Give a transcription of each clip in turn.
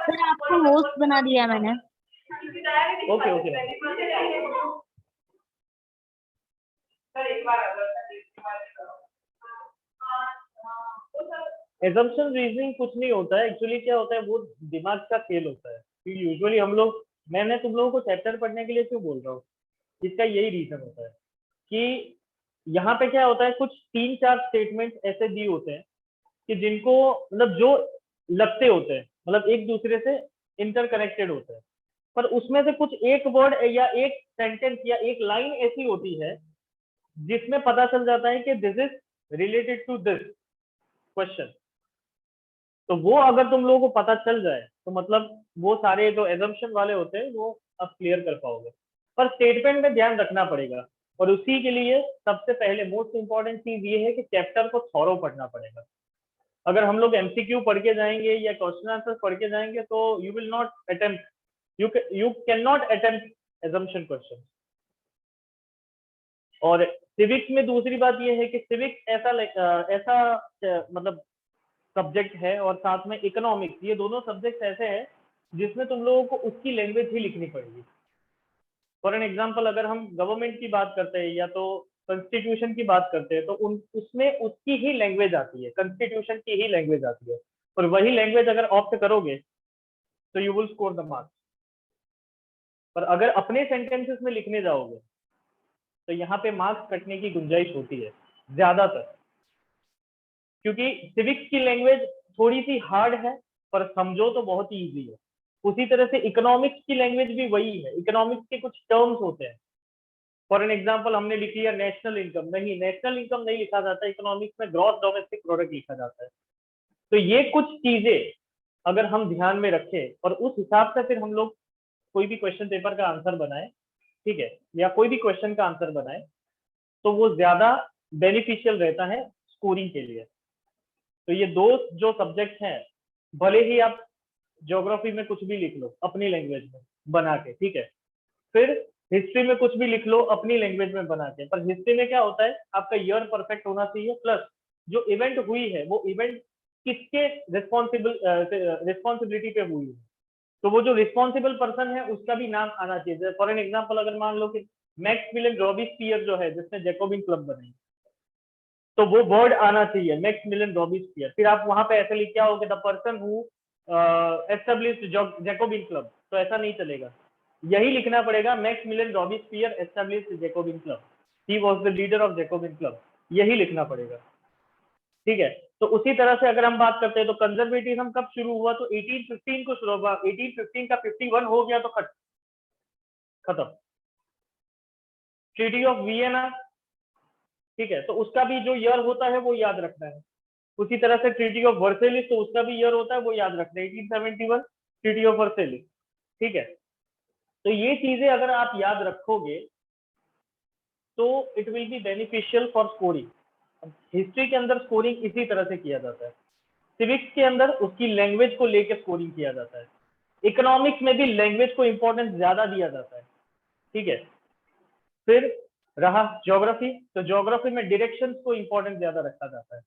Sir आपको host बना दिया मैंने। Okay okay. एजम्पशन रीजनिंग कुछ नहीं होता है, एक्चुअली क्या होता है वो दिमाग का खेल होता है। यूजुअली हम लोग, मैंने तुम लोगों को चैप्टर पढ़ने के लिए क्यों बोल रहा हूँ, इसका यही रीजन होता है कि यहाँ पे क्या होता है, कुछ 3-4 स्टेटमेंट ऐसे दिए होते हैं कि जिनको मतलब जो लगते होते हैं, मतलब एक दूसरे से इंटरकनेक्टेड होते हैं, पर उसमें से कुछ एक वर्ड या एक सेंटेंस या एक लाइन ऐसी होती है जिसमें पता चल जाता है कि this is related to this question. तो वो अगर तुम लोगों को पता चल जाए तो मतलब वो सारे जो एजम्पशन वाले होते हैं वो आप क्लियर कर पाओगे, पर स्टेटमेंट में ध्यान रखना पड़ेगा। और उसी के लिए सबसे पहले मोस्ट इंपॉर्टेंट चीज ये है कि चैप्टर को थॉरो पढ़ना पड़ेगा। अगर हम लोग एमसीक्यू पढ़ के जाएंगे या क्वेश्चन आंसर पढ़ के जाएंगे तो you will not attempt, you can not attempt assumption question. और सिविक्स में दूसरी बात यह है कि सिविक्स ऐसा मतलब सब्जेक्ट है, और साथ में इकोनॉमिक्स, ये दोनों सब्जेक्ट ऐसे हैं जिसमें तुम लोगों को उसकी लैंग्वेज ही लिखनी पड़ेगी। फॉर एन एग्जांपल अगर हम गवर्नमेंट की बात करते हैं या तो कॉन्स्टिट्यूशन की बात करते हैं तो उसमें उसकी ही लैंग्वेज आती है, कॉन्स्टिट्यूशन की ही लैंग्वेज आती है, और वही लैंग्वेज अगर ऑप्ट करोगे तो you will score the marks. पर अगर अपने सेंटेंसेस में लिखने जाओगे तो यहाँ पे मार्क्स कटने की गुंजाइश होती है ज्यादातर, क्योंकि सिविक्स की लैंग्वेज थोड़ी सी हार्ड है पर समझो तो बहुत ही इजी है। उसी तरह से इकोनॉमिक्स की लैंग्वेज भी वही है, इकोनॉमिक्स के कुछ टर्म्स होते हैं। फॉर एन एग्जांपल हमने लिख लिया नेशनल इनकम, नहीं नेशनल इनकम नहीं लिखा जाता, इकोनॉमिक्स में ग्रॉस डोमेस्टिक प्रोडक्ट लिखा जाता है। तो ये कुछ चीजें अगर हम ध्यान में रखें और उस हिसाब से फिर हम लोग कोई भी क्वेश्चन पेपर का आंसर बनाए, ठीक है, या कोई भी क्वेश्चन का आंसर बनाए, तो वो ज्यादा बेनिफिशियल रहता है स्कोरिंग के लिए। तो ये दो जो सब्जेक्ट हैं, भले ही आप ज्योग्राफी में कुछ भी लिख लो अपनी लैंग्वेज में बना के, ठीक है, फिर हिस्ट्री में कुछ भी लिख लो अपनी लैंग्वेज में बना के, पर हिस्ट्री में क्या होता है आपका ईयर परफेक्ट होना चाहिए, प्लस जो इवेंट हुई है वो इवेंट किसके रिस्पॉन्सिबिलिटी पे हुई है, तो वो जो रिस्पॉन्सिबल पर्सन है उसका भी नाम आना चाहिए। फॉर एन एग्जाम्पल अगर मान लो कि मैक्सिमिलियन रॉबिस्पियर जो है जिसने जैकोबिन क्लब बनाई, तो वो वर्ड आना चाहिए मैक्सिमिलियन रॉबिस्पियर, फिर आप वहां पे ऐसे लिख के आओगे the person who established Jacobin club, तो ऐसा नहीं चलेगा। यही लिखना पड़ेगा Maximilien Robespierre established Jacobin club, he was the leader of Jacobin club, यही लिखना पड़ेगा, ठीक है। तो उसी तरह से अगर हम बात करते हैं तो कंजर्वेटिज्म कब शुरू हुआ, तो 1815 को शुरू हुआ, 1815 का 51 हो गया तो खत्म। ट्रीटी ऑफ वियना, ठीक है, तो उसका भी जो ईयर होता है वो याद रखना है। उसी तरह से ट्रीटी ऑफ वर्सेलिस, तो उसका भी ईयर होता है वो याद रखना है, 1871 ट्रीटी ऑफ वर्सेलिस, ठीक है। तो ये चीजें अगर आप याद रखोगे तो it will be beneficial for scoring. History के अंदर स्कोरिंग इसी तरह से किया जाता है, सिविक्स के अंदर उसकी लैंग्वेज को लेकर स्कोरिंग किया जाता है, इकोनॉमिक्स में भी लैंग्वेज को इंपॉर्टेंस ज्यादा दिया जाता है, ठीक है। फिर रहा ज्योग्राफी, तो ज्योग्राफी में डायरेक्शंस को इंपॉर्टेंस ज्यादा रखा जाता है।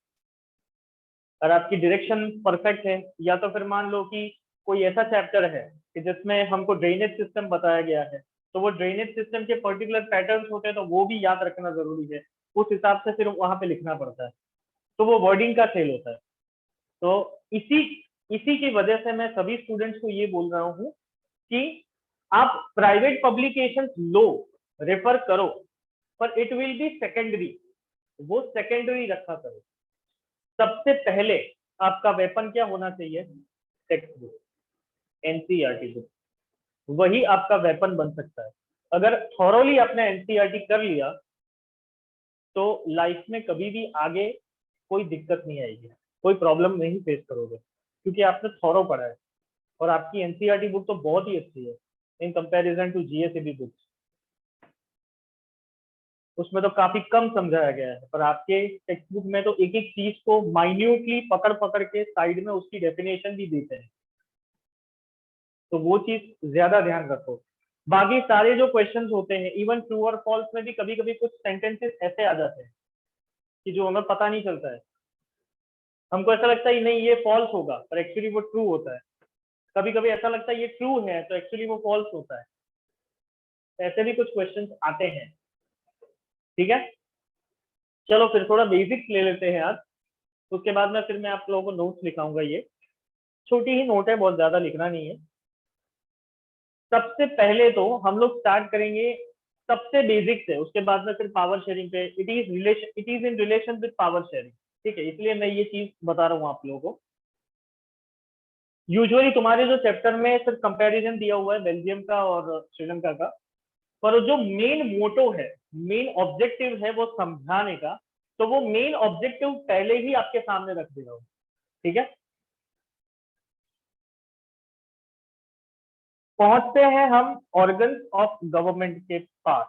अगर आपकी डायरेक्शन परफेक्ट है, या तो फिर मान लो कि कोई ऐसा चैप्टर है कि जिसमें हमको ड्रेनेज सिस्टम बताया गया है, तो वो ड्रेनेज सिस्टम के पर्टिकुलर पैटर्न्स होते हैं तो वो भी याद रखना जरूरी है, उस हिसाब से फिर वहां पे लिखना पड़ता है, तो वो वर्डिंग का खेल होता है। तो इसी इसी की वजह से मैं सभी स्टूडेंट्स को ये बोल रहा हूँ कि आप प्राइवेट पब्लिकेशन लो, रेफर करो, पर इट विल बी सेकेंडरी, वो सेकेंडरी रखा करो। सबसे पहले आपका वेपन क्या होना चाहिए, टेक्स्ट बुक, एनसीईआरटी बुक, वही आपका वेपन बन सकता है। अगर थॉरोली आपने एनसीईआरटी कर लिया तो लाइफ में कभी भी आगे कोई दिक्कत नहीं आएगी, कोई प्रॉब्लम नहीं फेस करोगे, क्योंकि आपने थॉरो पढ़ा है। और आपकी एनसीईआरटी बुक तो बहुत ही अच्छी है इन कंपैरिजन टू जीएसईबी बुक्स, उसमें तो काफी कम समझाया गया है, पर आपके टेक्स्ट बुक में तो एक एक चीज को माइन्यूटली पकड़ पकड़ के साइड में उसकी डेफिनेशन भी देते हैं, तो वो चीज ज्यादा ध्यान रखो। बाकी सारे जो क्वेश्चंस होते हैं, इवन ट्रू और फॉल्स में भी कभी कभी कुछ सेंटेंसेस ऐसे आ जाते हैं कि जो हमें पता नहीं चलता है। हमको ऐसा लगता है नहीं ये फॉल्स होगा, पर एक्चुअली वो ट्रू होता है। कभी कभी ऐसा लगता है ये ट्रू है तो एक्चुअली वो फॉल्स होता है। ऐसे भी कुछ क्वेश्चंस आते हैं। ठीक है, चलो फिर थोड़ा बेसिक्स ले लेते हैं आज, उसके बाद में फिर मैं आप लोगों को नोट्स लिखाऊंगा। ये छोटी ही नोट है, बहुत ज्यादा लिखना नहीं है। सबसे पहले तो हम लोग स्टार्ट करेंगे सबसे बेसिक से, उसके बाद में फिर पावर शेयरिंग पे। It is in relation with power sharing. ठीक है, इसलिए मैं ये चीज बता रहा हूँ आप लोगों को। यूजुअली तुम्हारे जो चैप्टर में सिर्फ कंपैरिजन दिया हुआ है बेल्जियम का और श्रीलंका का, पर जो मेन मोटो है, मेन ऑब्जेक्टिव है वो समझाने का, तो वो मेन ऑब्जेक्टिव पहले ही आपके सामने रख दे रहा हूँ। ठीक है, पहुंचते हैं हम ऑर्गन्स ऑफ गवर्नमेंट के पास।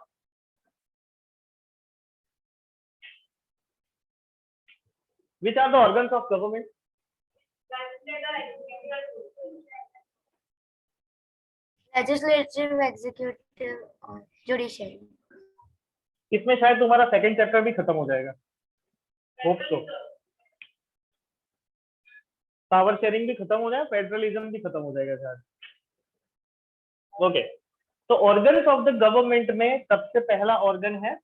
Which are the organs of government? Legislative, executive और जुडिशियरी। इसमें शायद तुम्हारा सेकंड चैप्टर भी खत्म हो जाएगा, होप सो। पावर शेयरिंग भी खत्म हो जाए, फेडरलिज्म भी खत्म हो जाएगा शायद। ओके, तो ऑर्गन्स ऑफ द गवर्नमेंट में सबसे पहला ऑर्गन है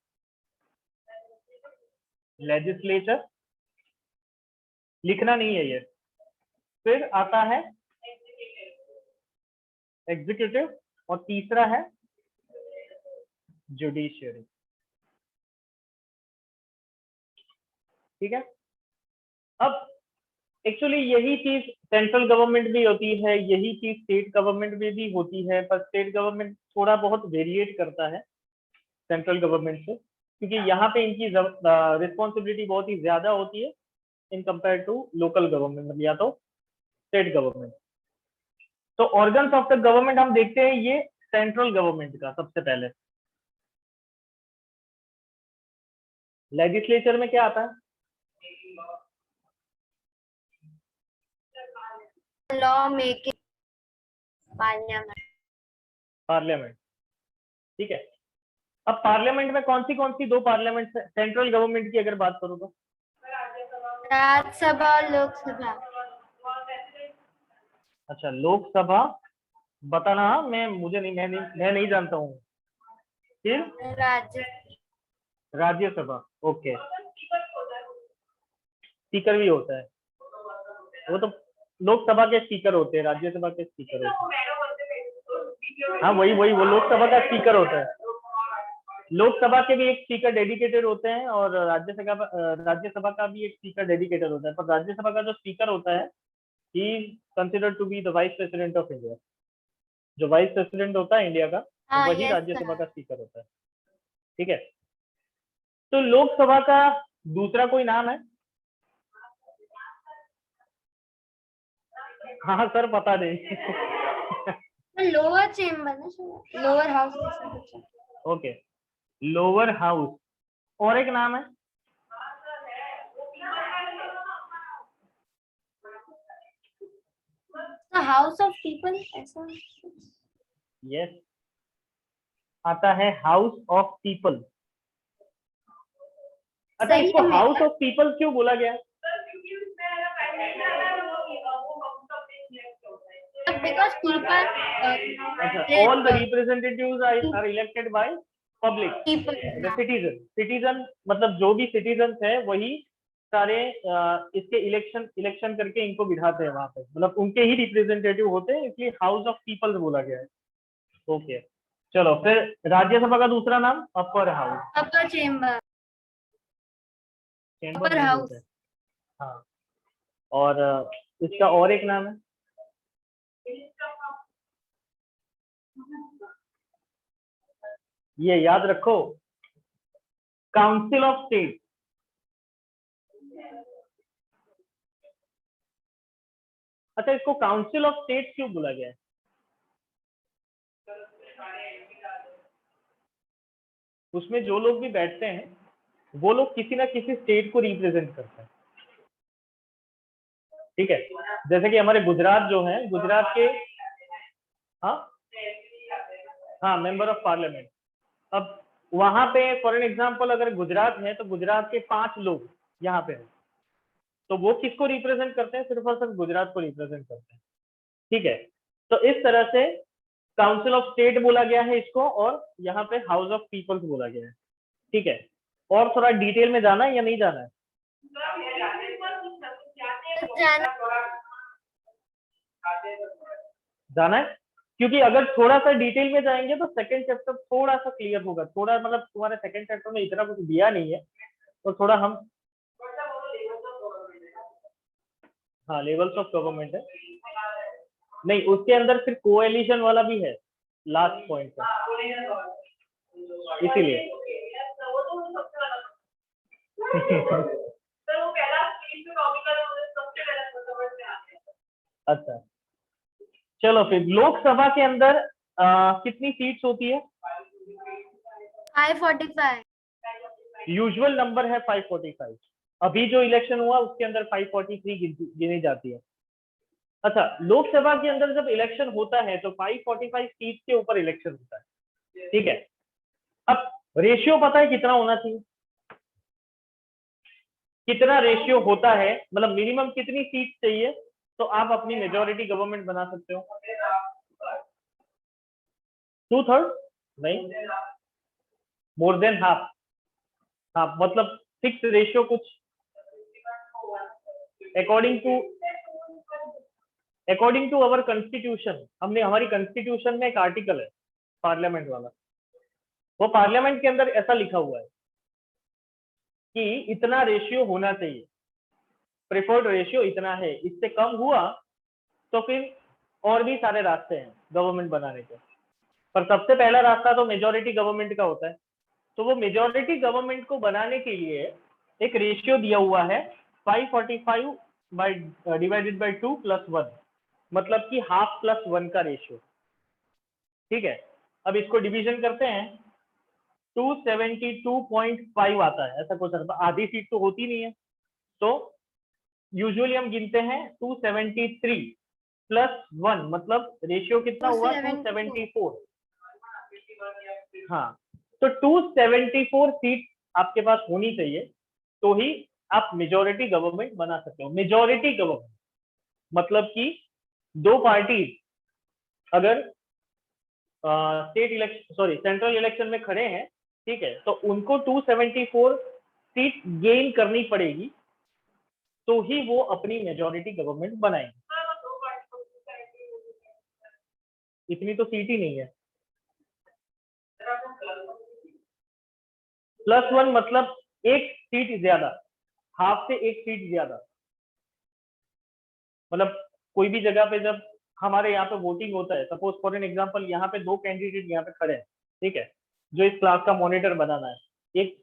लेजिस्लेचर, लिखना नहीं है ये। फिर आता है एग्जीक्यूटिव और तीसरा है जुडिशियरी। ठीक है, अब एक्चुअली यही चीज सेंट्रल गवर्नमेंट भी होती है, यही चीज स्टेट गवर्नमेंट में भी होती है, पर स्टेट गवर्नमेंट थोड़ा बहुत वेरिएट करता है सेंट्रल गवर्नमेंट से, क्योंकि यहाँ पे इनकी रिस्पॉन्सिबिलिटी बहुत ही ज्यादा होती है in compare to local government या तो स्टेट गवर्नमेंट। तो ऑर्गन्स ऑफ द गवर्नमेंट हम देखते हैं ये सेंट्रल गवर्नमेंट का। सबसे पहले लेजिस्लेचर में क्या आता है? Law making, parliament. पार्लियामेंट। ठीक है, अब पार्लियामेंट में कौन सी दो पार्लियामेंट सेंट्रल गवर्नमेंट की अगर बात करूँ तो? राज्यसभा और लोकसभा। अच्छा, लोकसभा बताना। मैं नहीं जानता हूँ। फिर राज्य राज्यसभा, ओके। स्पीकर भी होता है, वो तो लोकसभा के स्पीकर होते हैं, राज्यसभा के स्पीकर होते हैं। हाँ वही वही, वो लोकसभा का स्पीकर होता है। लोकसभा के भी एक स्पीकर डेडिकेटेड होते हैं और राज्यसभा का भी एक स्पीकर डेडिकेटेड होता है, पर राज्यसभा का जो स्पीकर होता है he considered to be the vice president of India. जो वाइस प्रेसिडेंट होता है इंडिया का, तो हाँ, वही यस राज्यसभा सर। का स्पीकर होता है। ठीक है, तो लोकसभा का दूसरा कोई नाम है? हाँ सर, पता नहीं। लोअर चेम्बर ना sir, lower house. Okay, lower house. और एक नाम है? हाउस ऑफ पीपल ऐसा। यस, आता है हाउस ऑफ पीपल। अच्छा, सही इसको है हाउस मेरा। ऑफ पीपल क्यों बोला गया? बिकॉज पीपल, अच्छा, all the representatives are elected by public, people. The citizen. Citizen मतलब जो भी सिटीजन है वही सारे इसके इलेक्शन करके इनको बिठाते हैं वहां पे, मतलब उनके ही रिप्रेजेंटेटिव होते हैं, इसलिए हाउस ऑफ पीपल बोला गया है। ओके, चलो फिर राज्यसभा का दूसरा नाम अपर हाउस। अपर चेम्बर। चेंबर अपर नहीं हाउस। बोलते हैं। हाँ, और इसका और एक नाम है? ये याद रखो, काउंसिल ऑफ स्टेट। अच्छा, इसको काउंसिल ऑफ स्टेट क्यों बोला गया है? उसमें जो लोग भी बैठते हैं वो लोग किसी ना किसी स्टेट को रिप्रेजेंट करते हैं। ठीक है, जैसे कि हमारे गुजरात जो है, गुजरात के, हाँ हाँ, मेंबर ऑफ पार्लियामेंट। अब वहां पे फॉर एन एग्जांपल अगर गुजरात है तो गुजरात के 5 लोग यहाँ पे है। तो वो किसको रिप्रेजेंट करते हैं? सिर्फ और सिर्फ गुजरात को रिप्रेजेंट करते हैं। ठीक है, तो इस तरह से काउंसिल ऑफ स्टेट बोला गया है इसको, और यहाँ पे हाउस ऑफ पीपल्स बोला गया है। ठीक है, और थोड़ा डिटेल में जाना है या नहीं जाना है? जाना जाना है, क्योंकि अगर थोड़ा सा डिटेल में जाएंगे तो सेकंड चैप्टर थोड़ा सा क्लियर होगा। थोड़ा मतलब तुम्हारे सेकंड चैप्टर में इतना कुछ दिया नहीं है, तो थोड़ा हम, हाँ लेवल्स ऑफ गवर्नमेंट है, नहीं उसके अंदर फिर कोएलिशन वाला भी है लास्ट पॉइंट पर, इसीलिए अच्छा, चलो फिर लोकसभा के अंदर कितनी सीट्स होती है? 545। यूजुअल नंबर है 545। अभी जो इलेक्शन हुआ उसके अंदर 543 गिनी जाती है। अच्छा, लोकसभा के अंदर जब इलेक्शन होता है तो 545 सीट के ऊपर इलेक्शन होता है। ठीक है, अब रेशियो पता है कितना होना चाहिए? कितना रेशियो होता है, मतलब मिनिमम कितनी सीट चाहिए तो आप अपनी मेजोरिटी गवर्नमेंट बना सकते हो? 2/3 नहीं, मोर देन हाफ। हाफ मतलब फिक्स रेशियो कुछ अकॉर्डिंग टू अवर कॉन्स्टिट्यूशन। हमने, हमारी कॉन्स्टिट्यूशन में एक आर्टिकल है पार्लियामेंट वाला, वो पार्लियामेंट के अंदर ऐसा लिखा हुआ है कि इतना रेशियो होना चाहिए, प्रेफर्ड रेशियो इतना है, इससे कम हुआ तो फिर और भी सारे रास्ते हैं गवर्नमेंट बनाने के, पर सबसे पहला रास्ता तो मेजोरिटी गवर्नमेंट का होता है। तो वो मेजोरिटी गवर्नमेंट को बनाने के लिए एक रेशियो दिया हुआ है 545 बाई डिवाइडेड बाई 2 + 1, मतलब कि हाफ प्लस 1 का रेशियो। ठीक है, अब इसको डिवीजन करते हैं, 272.5 आता है, ऐसा कुछ आधी सीट तो होती नहीं है, तो यूजुअली हम गिनते हैं 273 + 1, मतलब रेशियो कितना हुआ? 274। हाँ, तो 274 सीट आपके पास होनी चाहिए, तो ही आप मेजोरिटी गवर्नमेंट बना सकते हो। मेजोरिटी गवर्नमेंट मतलब कि दो पार्टी अगर state election, sorry central election में खड़े हैं, ठीक है, तो उनको 274 सीट गेन करनी पड़ेगी, तो ही वो अपनी मेजोरिटी गवर्नमेंट बनाएंगे। इतनी तो सीट ही नहीं है। +1 मतलब एक सीट ज्यादा, हाफ से एक सीट ज्यादा। मतलब कोई भी जगह पे जब हमारे यहाँ पे वोटिंग होता है, सपोज फॉर एन एग्जांपल यहाँ पे दो कैंडिडेट यहाँ पे खड़े हैं, ठीक है, जो इस क्लास का मॉनिटर बनाना है, एक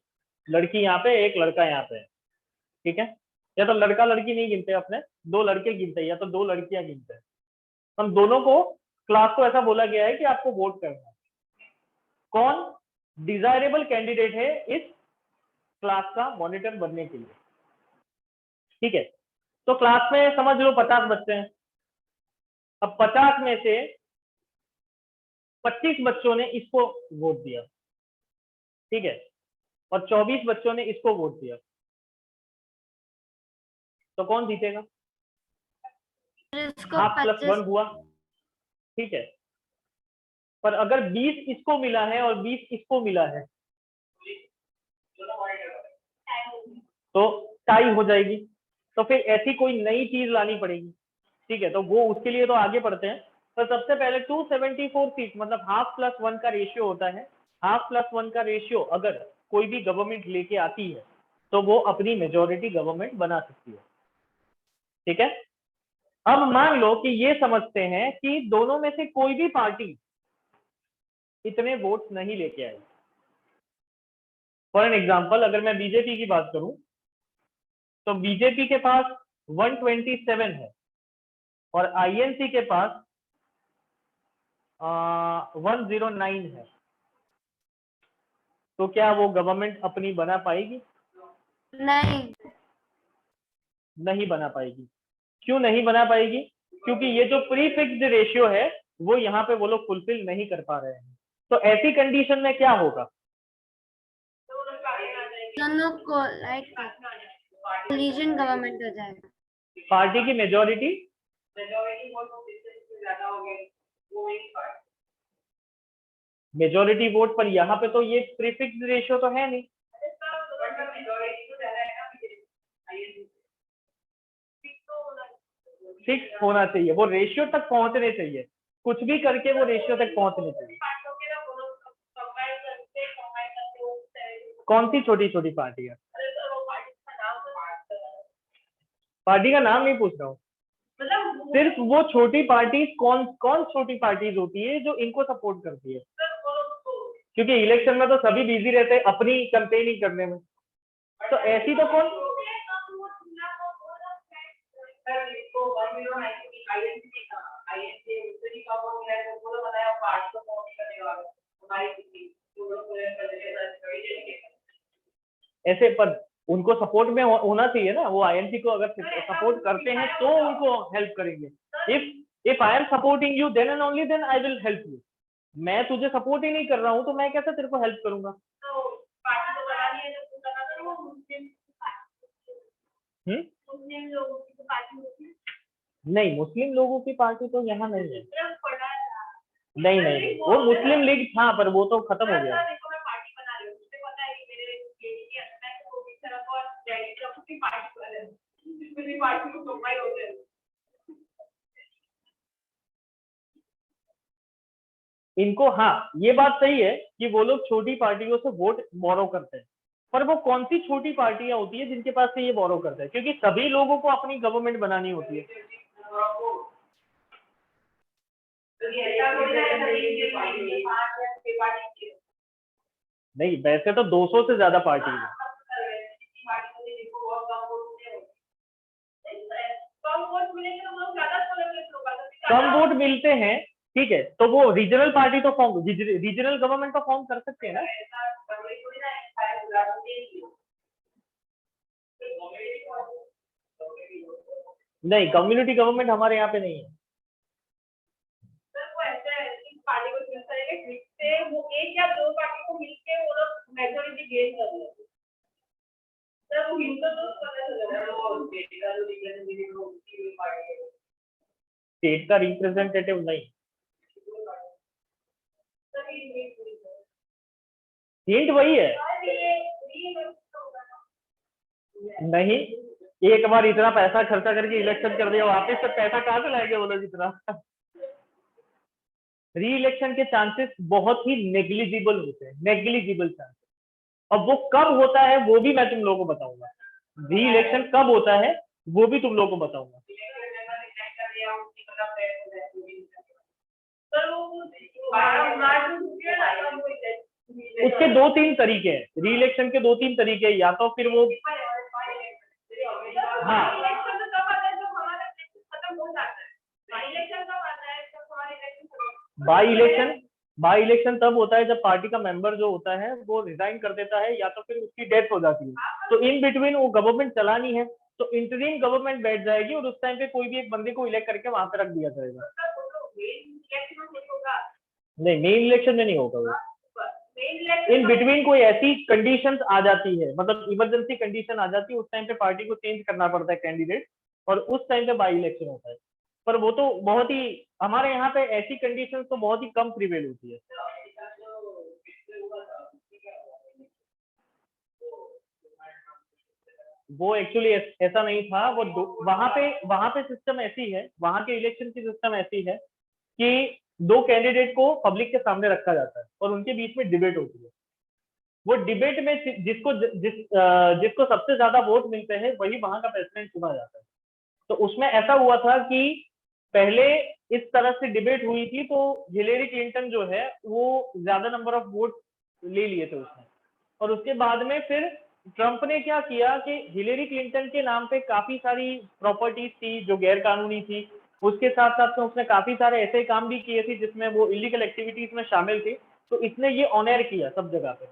लड़की यहाँ पे, एक लड़का यहाँ पे है, ठीक है, या तो लड़का लड़की नहीं गिनते अपने, दो लड़के गिनते हैं या तो दो लड़कियां गिनते हैं। हम दोनों को, क्लास को ऐसा बोला गया है कि आपको वोट करना है, कौन डिजायरेबल कैंडिडेट है इस क्लास का मॉनिटर बनने के लिए। ठीक है, तो क्लास में समझ लो 50 बच्चे हैं, अब 50 में से 25 बच्चों ने इसको वोट दिया, ठीक है, और 24 बच्चों ने इसको वोट दिया, तो कौन जीतेगा? हाफ + 1 हुआ, ठीक है, पर अगर 20 इसको मिला है और 20 इसको मिला है तो टाई हो जाएगी, तो फिर ऐसी कोई नई चीज लानी पड़ेगी। ठीक है, तो वो उसके लिए तो आगे बढ़ते हैं, तो सबसे पहले 274 सीट मतलब हाफ + 1 का रेशियो होता है। हाफ + 1 का रेशियो अगर कोई भी गवर्नमेंट लेके आती है तो वो अपनी मेजोरिटी गवर्नमेंट बना सकती है। ठीक है, अब मान लो कि ये समझते हैं कि दोनों में से कोई भी पार्टी इतने वोट नहीं लेके आई। फॉर एन एग्जाम्पल अगर मैं बीजेपी की बात करूं तो बीजेपी के पास 127 है और आईएनसी के पास 109 है, तो क्या वो गवर्नमेंट अपनी बना पाएगी? नहीं। नहीं बना पाएगी। क्यों नहीं बना पाएगी? क्योंकि ये जो प्री फिक्स्ड रेशियो है वो यहाँ पे वो लोग फुलफिल नहीं कर पा रहे हैं। तो ऐसी कंडीशन में क्या होगा? दोनों को लाइक कोलिजन गवर्नमेंट हो जाएगा। पार्टी की मेजोरिटी मेजोरिटी वोट पर, यहाँ पे तो ये प्रीफिक्स रेशियो तो है नहीं। फिक्स होना चाहिए, वो रेशियो तक पहुंचने चाहिए, कुछ भी करके वो रेशियो तक पहुंचने चाहिए। कौन सी छोटी छोटी पार्टियां? पार्टी का नाम नहीं पूछ रहा हूँ, सिर्फ वो छोटी पार्टी कौन कौन छोटी पार्टीज होती है जो इनको सपोर्ट करती है, क्योंकि इलेक्शन में तो सभी बिजी रहते हैं अपनी कैंपेनिंग करने में, तो ऐसी तो कौन। ऐसे पर उनको सपोर्ट में होना चाहिए ना, वो आईएनसी को अगर सपोर्ट करते हैं तो उनको हेल्प करेंगे। If I am supporting you then and only then I will help you. मैं तुझे सपोर्ट ही नहीं कर रहा हूँ तो मैं कैसे तेरे को हेल्प करूंगा? नहीं, मुस्लिम लोगों की पार्टी तो यहाँ नहीं है। नहीं नहीं नहीं, वो मुस्लिम लीग था पर वो तो खत्म हो गया। इनको, हाँ ये बात सही है कि वो लोग छोटी पार्टियों से वोट बोरो करते हैं, पर वो कौन सी छोटी पार्टियां होती है जिनके पास से ये बोरो करते हैं, क्योंकि सभी लोगों को अपनी गवर्नमेंट बनानी होती है। नहीं, वैसे तो 200 से ज्यादा पार्टी है। कम वोट मिलते हैं, ठीक है, तो वो रीजनल पार्टी तो फॉर्म, रीजनल गवर्नमेंट तो फॉर्म कर सकते हैं ना। नहीं, कम्युनिटी गवर्नमेंट हमारे यहाँ पे नहीं है। स्टेट का रिप्रेजेंटेटिव नहीं, हिंट वही है। नहीं, एक बार इतना पैसा खर्चा करके इलेक्शन कर दिया, वापस से पैसा कहाँ से लाएंगे वो लोग इतना? री इलेक्शन के चांसेस बहुत ही नेग्लिजिबल होते हैं, नेग्लिजिबल चांसेस। अब वो कब होता है वो भी मैं तुम लोगों को बताऊंगा, री इलेक्शन कब होता है वो भी तुम लोगों को बताऊंगा। उसके दो तीन तरीके हैं, री इलेक्शन के दो तीन तरीके हैं, या तो फिर वो, हाँ, बाई इलेक्शन तब होता है जब पार्टी का मेंबर जो होता है वो रिजाइन कर देता है या तो फिर उसकी डेथ हो जाती है, तो इन बिटवीन वो गवर्नमेंट चलानी है तो इंटरिम गवर्नमेंट बैठ जाएगी और उस टाइम पे कोई भी एक बंदे को इलेक्ट करके वहां पे रख दिया जाएगा। नहीं, मेन इलेक्शन में नहीं होगा वो, इन बिटवीन कोई ऐसी कंडीशंस आ जाती है, मतलब इमरजेंसी कंडीशन आ जाती है, उस टाइम पे पार्टी को चेंज करना पड़ता है कैंडिडेट, और उस टाइम पे बाई इलेक्शन होता है। पर वो तो बहुत ही, हमारे यहाँ पे ऐसी कंडीशन तो बहुत ही कम प्रिवेल होती है। वो एक्चुअली ऐसा नहीं था, वो वहां पे सिस्टम ऐसी है, वहां के इलेक्शन की सिस्टम ऐसी है कि दो कैंडिडेट को पब्लिक के सामने रखा जाता है और उनके बीच में डिबेट होती है। वो डिबेट में जिसको सबसे ज्यादा वोट मिलते हैं वही वहां का प्रेसिडेंट चुना जाता है। तो उसमें ऐसा हुआ था कि पहले इस तरह से डिबेट हुई थी तो हिलेरी क्लिंटन जो है वो ज्यादा नंबर ऑफ वोट ले लिए थे उसने, और उसके बाद में फिर ट्रंप ने क्या किया कि हिलेरी क्लिंटन के नाम पे काफी सारी प्रॉपर्टीज थी जो गैर कानूनी थी, उसके साथ साथ में उसने काफी सारे ऐसे काम भी किए थे जिसमें वो इलीगल एक्टिविटीज में शामिल थी, तो इसने ये ऑनर किया सब जगह पे।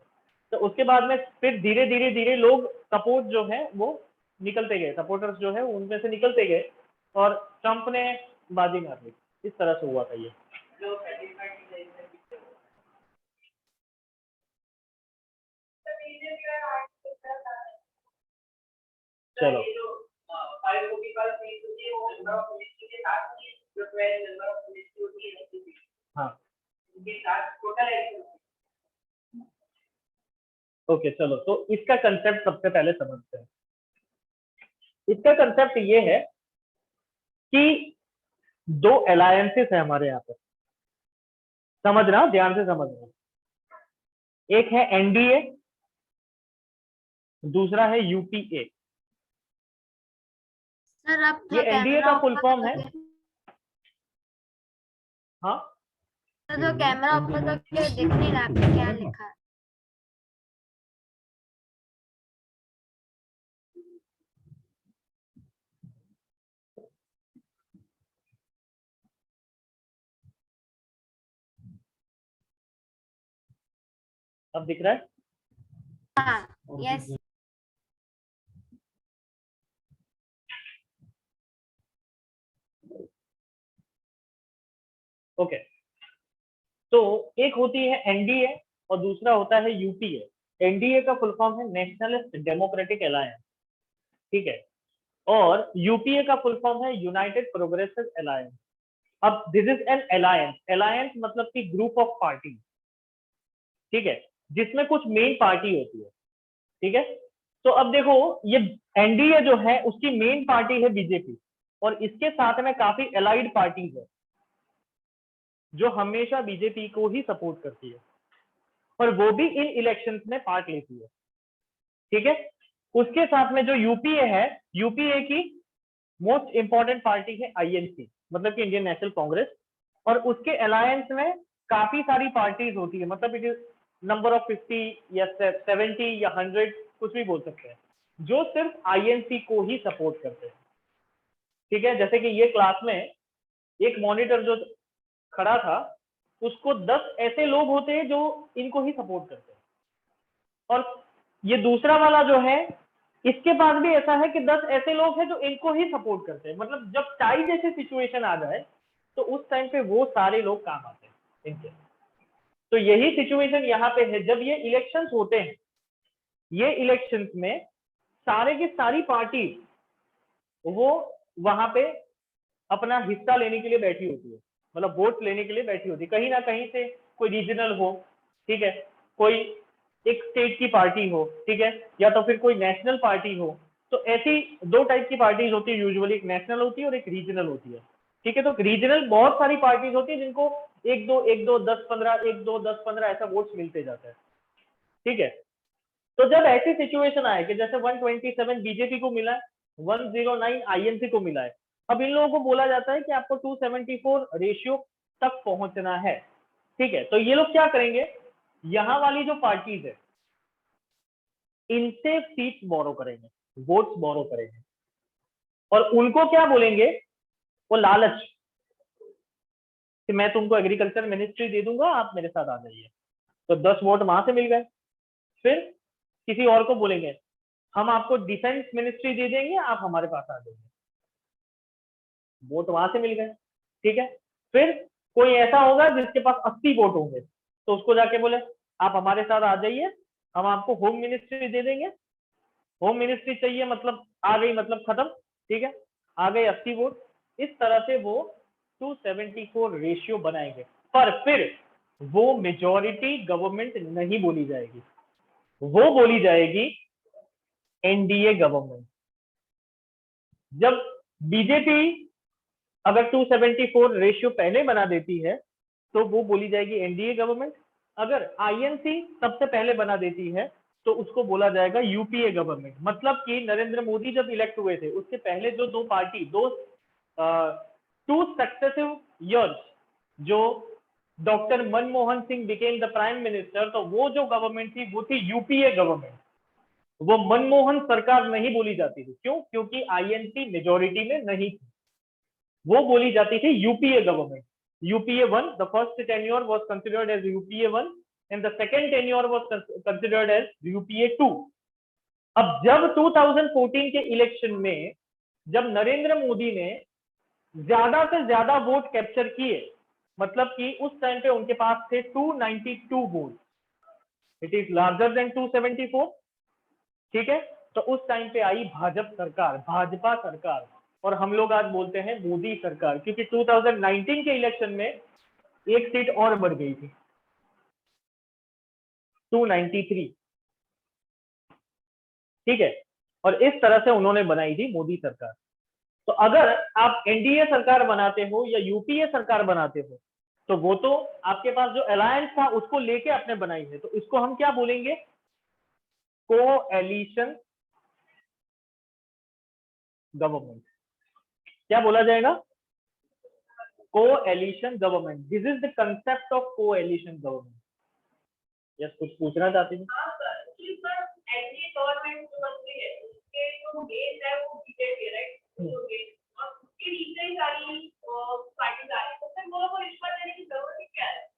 तो उसके बाद में फिर धीरे धीरे धीरे लोग सपोर्ट जो है वो निकलते गए, सपोर्टर्स जो है उनमें से निकलते गए और ट्रंप ने बाजी मार ली। इस तरह से हुआ था ये। चलो हाँ ओके चलो, तो इसका कंसेप्ट सबसे पहले समझते हैं। इसका कंसेप्ट ये है कि दो अलायंसेस है हमारे यहाँ पे, समझना, ध्यान से समझना। एक है एनडीए, दूसरा है यूपीए। सर आप ये एनडीए का फुल फॉर्म है। हाँ तो कैमरा ऊपर करके दिख नहीं रहा आपने क्या लिखा है। अब दिख रहा है? हाँ यस। ओके, तो एक होती है एनडीए और दूसरा होता है यूपीए। एनडीए का फुल फॉर्म है नेशनलिस्ट डेमोक्रेटिक अलायंस, ठीक है, और यूपीए का फुल फॉर्म है यूनाइटेड प्रोग्रेसिव अलायंस। अब this is an alliance, alliance मतलब कि ग्रुप ऑफ पार्टी, ठीक है, जिसमें कुछ मेन पार्टी होती है, ठीक है। तो अब देखो, ये एनडीए जो है उसकी मेन पार्टी है बीजेपी, और इसके साथ में काफी अलाइड पार्टीज है जो हमेशा बीजेपी को ही सपोर्ट करती है, और वो भी इन इलेक्शंस में पार्ट लेती है, ठीक है। उसके साथ में जो यूपीए है, यूपीए की मोस्ट इंपॉर्टेंट पार्टी है आईएनसी, मतलब कि इंडियन नेशनल कांग्रेस, और उसके अलायंस में काफी सारी पार्टीज होती है, मतलब इट इज नंबर ऑफ 50 या 70 या 100, कुछ भी बोल सकते हैं, जो सिर्फ आईएनसी को ही सपोर्ट करते हैं, ठीक है। जैसे कि ये क्लास में एक मॉनिटर जो खड़ा था, उसको 10 ऐसे लोग होते हैं जो इनको ही सपोर्ट करते हैं, और ये दूसरा वाला जो है, इसके पास भी ऐसा है कि 10 ऐसे लोग हैं जो इनको ही सपोर्ट करते हैं। मतलब जब टाई जैसी सिचुएशन आ जाए तो उस टाइम पे वो सारे लोग काम आते हैं इनके। तो यही सिचुएशन यहाँ पे है। जब ये इलेक्शंस होते हैं, ये इलेक्शंस में सारे की सारी पार्टी वो वहां पे अपना हिस्सा लेने के लिए बैठी होती है, मतलब वोट लेने के लिए बैठी होती है, कहीं ना कहीं से कोई रीजनल हो, ठीक है, कोई एक स्टेट की पार्टी हो, ठीक है, या तो फिर कोई नेशनल पार्टी हो। तो ऐसी दो टाइप की पार्टीज होती है यूजुअली, एक नेशनल होती है और एक रीजनल होती है, ठीक है। तो रीजनल बहुत सारी पार्टीज होती है जिनको एक दो 10-15 एक दो 10-15 ऐसा वोट्स मिलते जाता है, ठीक है। तो जब ऐसी सिचुएशन आए कि जैसे 127 बीजेपी को मिला है, 109 आईएनसी को मिला है, अब इन लोगों को बोला जाता है कि आपको 274 रेशियो तक पहुंचना है, ठीक है। तो ये लोग क्या करेंगे, यहां वाली जो पार्टीज है इनसे सीट्स बोरो करेंगे, वोट्स बोरो करेंगे, और उनको क्या बोलेंगे, वो लालच कि मैं तुमको एग्रीकल्चर मिनिस्ट्री दे दूंगा, आप मेरे साथ आ जाइए। तो 10 वोट वहां से मिल गए। फिर किसी और को बोलेंगे हम आपको डिफेंस मिनिस्ट्री दे देंगे, आप हमारे पास आ जाइए, वोट वहां से मिल गए, ठीक है। फिर कोई ऐसा होगा जिसके पास 80 वोट होंगे, तो उसको जाके बोले आप हमारे साथ आ जाइए, हम आपको होम मिनिस्ट्री दे देंगे। होम मिनिस्ट्री चाहिए मतलब आ गई, मतलब खत्म, ठीक है, आ गए 80 वोट। इस तरह से वो 274 रेशियो बनाएंगे, पर फिर वो मेजॉरिटी गवर्नमेंट नहीं बोली जाएगी, वो बोली जाएगी एनडीए गवर्नमेंट। जब बीजेपी अगर 274 रेशियो पहले बना देती है तो वो बोली जाएगी एनडीए गवर्नमेंट। अगर आईएनसी सबसे पहले बना देती है तो उसको बोला जाएगा यूपीए गवर्नमेंट। मतलब कि नरेंद्र मोदी जब इलेक्ट हुए थे उसके पहले जो दो पार्टी, दो 2 सक्सेसिव ईयर्स जो doctor Manmohan Singh became the prime minister, तो वो जो गवर्नमेंट थी वो थी यूपीए गवर्नमेंट। वो मनमोहन सरकार नहीं बोली जाती थी, क्यों? क्योंकि आईएनसी मेजोरिटी में नहीं थी, वो बोली जाती थी UPA government. UPA 1, the first tenure was considered as UPA 1 and the second tenure was considered as UPA 2। अब जब 2014 के इलेक्शन में जब नरेंद्र मोदी ने ज्यादा से ज्यादा वोट कैप्चर किए, मतलब कि उस टाइम पे उनके पास थे 292 vote, it is larger than 274, ठीक है। तो उस टाइम पे आई भाजपा सरकार, और हम लोग आज बोलते हैं मोदी सरकार, क्योंकि 2019 के इलेक्शन में एक सीट और बढ़ गई थी, 293। ठीक है, और इस तरह से उन्होंने बनाई थी मोदी सरकार। तो अगर आप एनडीए सरकार बनाते हो या यूपीए सरकार बनाते हो, तो वो तो आपके पास जो अलायंस था उसको लेके आपने बनाई है, तो इसको हम क्या बोलेंगे, कोएलिशन गवर्नमेंट। क्या बोला जाएगा, coalition government. This is the concept of coalition government. Yes, कुछ पूछना चाहते हैं? एनडीए गवर्नमेंट जो बन रही है उसके जो बेस है वो बीजेपी है, राइट? और उसके नीचे ही सारी पार्टी आ रही है, तो फिर वो लोगों को रिश्वत देने की जरूरत क्या है?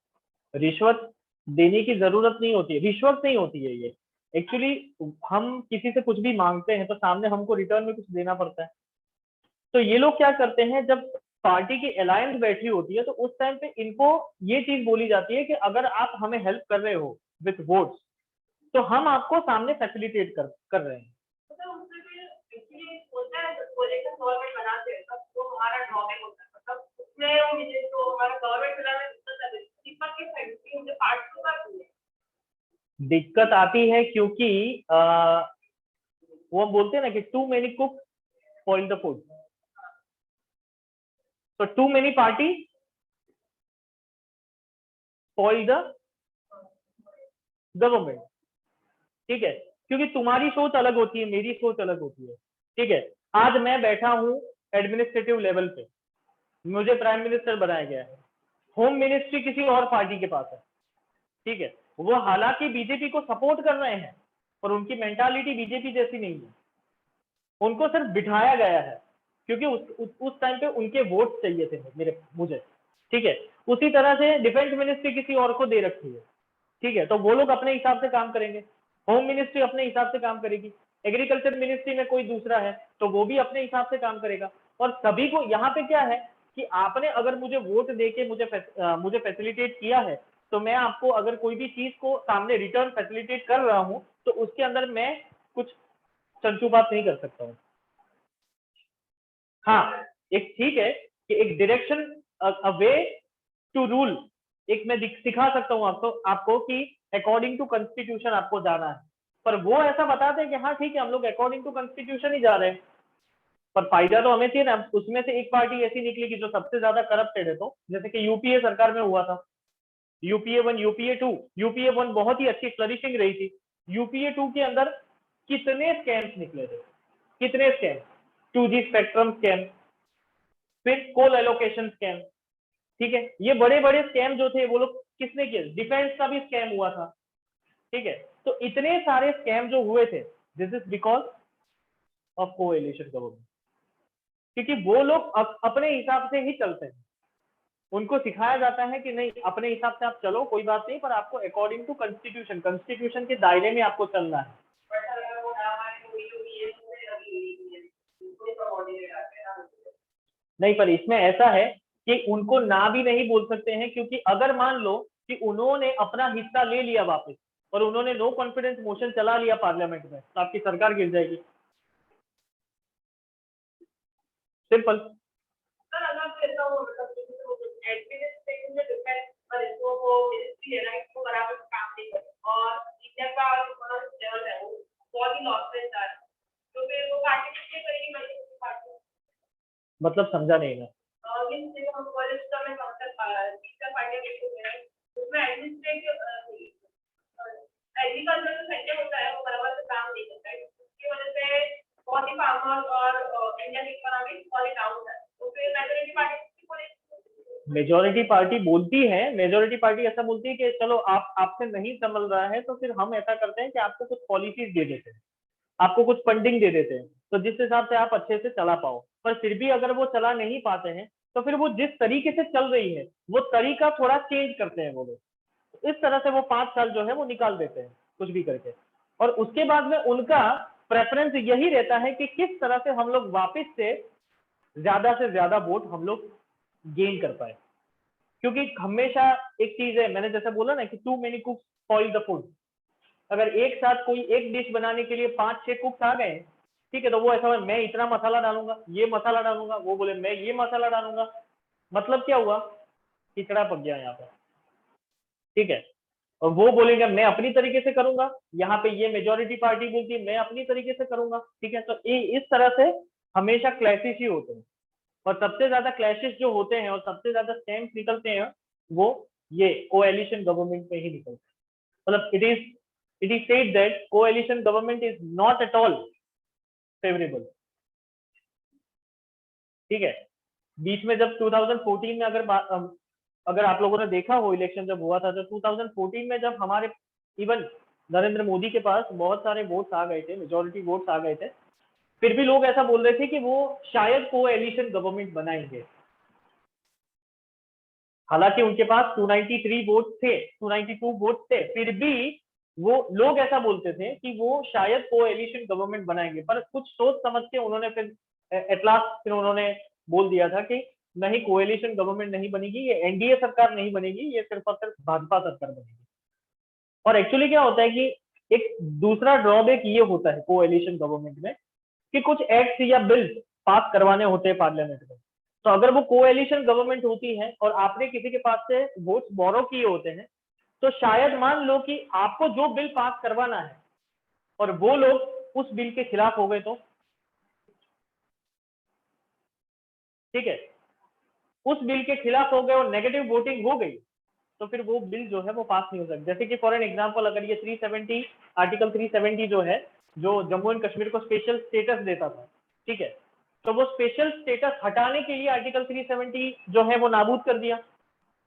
रिश्वत देने की जरूरत नहीं होती है, रिश्वत नहीं होती है ये। एक्चुअली हम किसी से कुछ भी मांगते हैं तो सामने हमको रिटर्न में कुछ देना पड़ता है। तो ये लोग क्या करते हैं, जब पार्टी की अलायंस बैठी होती है तो उस टाइम पे इनको ये चीज बोली जाती है कि अगर आप हमें हेल्प कर रहे हो विथ वोट्स, तो हम आपको सामने फैसिलिटेट कर रहे हैं। तो उससे फिर एक्चुअली होता है कोएलिशन गवर्नमेंट बनाते हैं तब वो हमारा ड्रॉबैक होता है, मतलब उसमें वो मुझे तो हमारा गवर्नमेंट चलाने में दिक्कत आती है, दीपक के साइड से मुझे पार्ट टू का चाहिए। दिक्कत आती है क्योंकि वो बोलते हैं ना कि too many cook spoil the food. तो too many party spoil the government. ठीक है, क्योंकि तुम्हारी सोच अलग होती है, मेरी सोच अलग होती है। ठीक है, आज मैं बैठा हूं एडमिनिस्ट्रेटिव लेवल पे, मुझे प्राइम मिनिस्टर बनाया गया है, होम मिनिस्ट्री किसी और पार्टी के पास है। ठीक है, वो हालांकि बीजेपी को सपोर्ट कर रहे हैं, पर उनकी मेंटालिटी बीजेपी जैसी नहीं है। उनको सिर्फ बिठाया गया है क्योंकि उस टाइम पे उनके वोट चाहिए थे मुझे। ठीक है, उसी तरह से डिफेंस मिनिस्ट्री किसी और को दे रखी है। ठीक है, तो वो लोग अपने हिसाब से काम करेंगे, होम मिनिस्ट्री अपने हिसाब से काम करेगी, एग्रीकल्चर मिनिस्ट्री में कोई दूसरा है तो वो भी अपने हिसाब से काम करेगा। और सभी को यहाँ पे क्या है कि आपने अगर मुझे वोट देके मुझे फैसिलिटेट किया है, तो मैं आपको अगर कोई भी चीज को सामने रिटर्न फैसिलिटेट कर रहा हूं तो उसके अंदर मैं कुछ चंचूबात नहीं कर सकता हूँ। हाँ, एक ठीक है कि एक direction, a way to rule, एक मैं सिखा सकता हूँ आपको कि अकॉर्डिंग टू कॉन्स्टिट्यूशन आपको जाना है, पर वो ऐसा बताते हैं कि हाँ ठीक है हम लोग अकॉर्डिंग टू कॉन्स्टिट्यूशन ही जा रहे हैं, पर फायदा तो हमें चाहिए ना। उसमें से एक पार्टी ऐसी निकली कि जो सबसे ज्यादा करप्टेड है, तो जैसे कि यूपीए सरकार में हुआ था, यूपीए 1, यूपीए 2। यूपीए 1 बहुत ही अच्छी फ्लरिशिंग रही थी, यूपीए 2 के अंदर कितने स्कैम्स निकले थे, कितने स्कैम, 2G स्पेक्ट्रम स्कैम, फिर कोल एलोकेशन स्कैम। ठीक है, ये बड़े बड़े स्कैम जो थे वो लोग किसने किए, डिफेंस का भी स्कैम हुआ था। ठीक है, तो इतने सारे स्कैम जो हुए थे, this is because of coalition government, क्योंकि वो लोग अपने हिसाब से ही चलते हैं। उनको सिखाया जाता है कि नहीं, अपने हिसाब से आप चलो, कोई बात नहीं, पर आपको अकॉर्डिंग टू कॉन्स्टिट्यूशन के दायरे में आपको चलना है। नहीं, पर इसमें ऐसा है कि उनको ना भी नहीं बोल सकते हैं, क्योंकि अगर मान लो कि उन्होंने अपना हिस्सा ले लिया वापस और उन्होंने नो कॉन्फिडेंस मोशन चला लिया पार्लियामेंट में, तो आपकी सरकार गिर जाएगी। सिंपल। सर अगर ऐसा हो मतलब एडमिनिस्ट्रेशन में डिफेंस पर इसको वो मिनिस्ट्री है ना, इसको बराबर काम नहीं करे और इंडिया का जो लेवल है वो बहुत ही लॉस में जा रहा है, तो फिर वो पार्टी किसके करेगी, मल्टीपल पार्टी? मतलब समझा नहीं ना। मीन जैसे हम कॉलेज का में टीचर पार्टी के उसमें एडमिनिस्ट्रेटिव एग्रीकल्चर जो सेक्टर होता है वो बराबर से काम नहीं करता है, इसकी वजह से बहुत ही फार्मर्स और इंडियन इकोनॉमी फॉल डाउन है, तो फिर मेजॉरिटी पार्टी मेजोरिटी पार्टी बोलती है, मेजोरिटी पार्टी ऐसा बोलती है कि चलो आपसे नहीं संभल रहा है तो फिर हम ऐसा करते हैं कि आपको कुछ पॉलिसीज दे देते हैं, आपको कुछ फंडिंग दे देते हैं, तो जिस हिसाब से आप अच्छे से चला पाओ। पर फिर भी अगर वो चला नहीं पाते हैं तो फिर वो जिस तरीके से चल रही है वो तरीका थोड़ा चेंज करते हैं वो लोग। इस तरह से वो 5 साल जो है वो निकाल देते हैं कुछ भी करके, और उसके बाद में उनका प्रेफरेंस यही रहता है कि किस तरह से हम लोग वापस से ज्यादा वोट हम लोग गेन कर पाए। क्योंकि हमेशा एक चीज है, मैंने जैसे बोला ना कि too many cooks spoil the food, अगर एक साथ कोई एक डिश बनाने के लिए 5-6 कुक्स आ गए, ठीक है, तो वो ऐसा मैं इतना मसाला डालूंगा, ये मसाला डालूंगा, वो बोले मैं ये मसाला डालूंगा, मतलब क्या हुआ, खिचड़ा पक गया यहाँ पर, ठीक है। और वो बोलेंगे मैं अपनी तरीके से करूंगा, यहाँ पे ये मेजोरिटी पार्टी बोलती है मैं अपनी तरीके से करूंगा, ठीक है। तो इस तरह से हमेशा क्लैशेस ही होते हैं, और सबसे ज्यादा क्लैशेस जो होते हैं और सबसे ज्यादा स्टैम्प निकलते हैं वो ये कोएलिशन गवर्नमेंट में ही निकलते हैं। मतलब it is said that coalition government is not at all favourable, ठीक है। बीच में जब 2014 में अगर आप लोगों ने देखा हो इलेक्शन जब हुआ था, तो 2014 में जब हमारे इवन नरेंद्र मोदी के पास बहुत सारे वोट्स आ गए थे, मेजोरिटी वोट्स आ गए थे, फिर भी लोग ऐसा बोल रहे थे कि वो शायद कोएलिशन गवर्नमेंट बनाएंगे। हालांकि उनके पास 293 वोट थे, 292 वोट थे, फिर भी वो लोग ऐसा बोलते थे कि वो शायद कोएलिशन गवर्नमेंट बनाएंगे। पर कुछ सोच समझ के उन्होंने फिर एट लास्ट फिर उन्होंने बोल दिया था कि नहीं, कोएलिशन गवर्नमेंट नहीं बनेगी, ये एनडीए सरकार नहीं बनेगी, ये सिर्फ और सिर्फ भाजपा सरकार बनेगी। और एक्चुअली क्या होता है कि एक दूसरा ड्रॉबैक ये होता है कोएलिशन गवर्नमेंट में कि कुछ एक्ट या बिल पास करवाने होते हैं पार्लियामेंट में। तो अगर वो कोएलिशन गवर्नमेंट होती है और आपने किसी के पास से वोट्स बोरो किए होते हैं, तो शायद मान लो कि आपको जो बिल पास करवाना है और वो लोग उस बिल के खिलाफ हो गए, तो ठीक है, उस बिल के खिलाफ हो गए और नेगेटिव वोटिंग हो गई, तो फिर वो बिल जो है वो पास नहीं हो सकता। जैसे कि फॉर एन एग्जांपल, अगर ये 370 आर्टिकल 370 जो है, जो जम्मू एंड कश्मीर को स्पेशल स्टेटस देता था, ठीक है, तो वो स्पेशल स्टेटस हटाने के लिए आर्टिकल 370 जो है वो नाबूद कर दिया।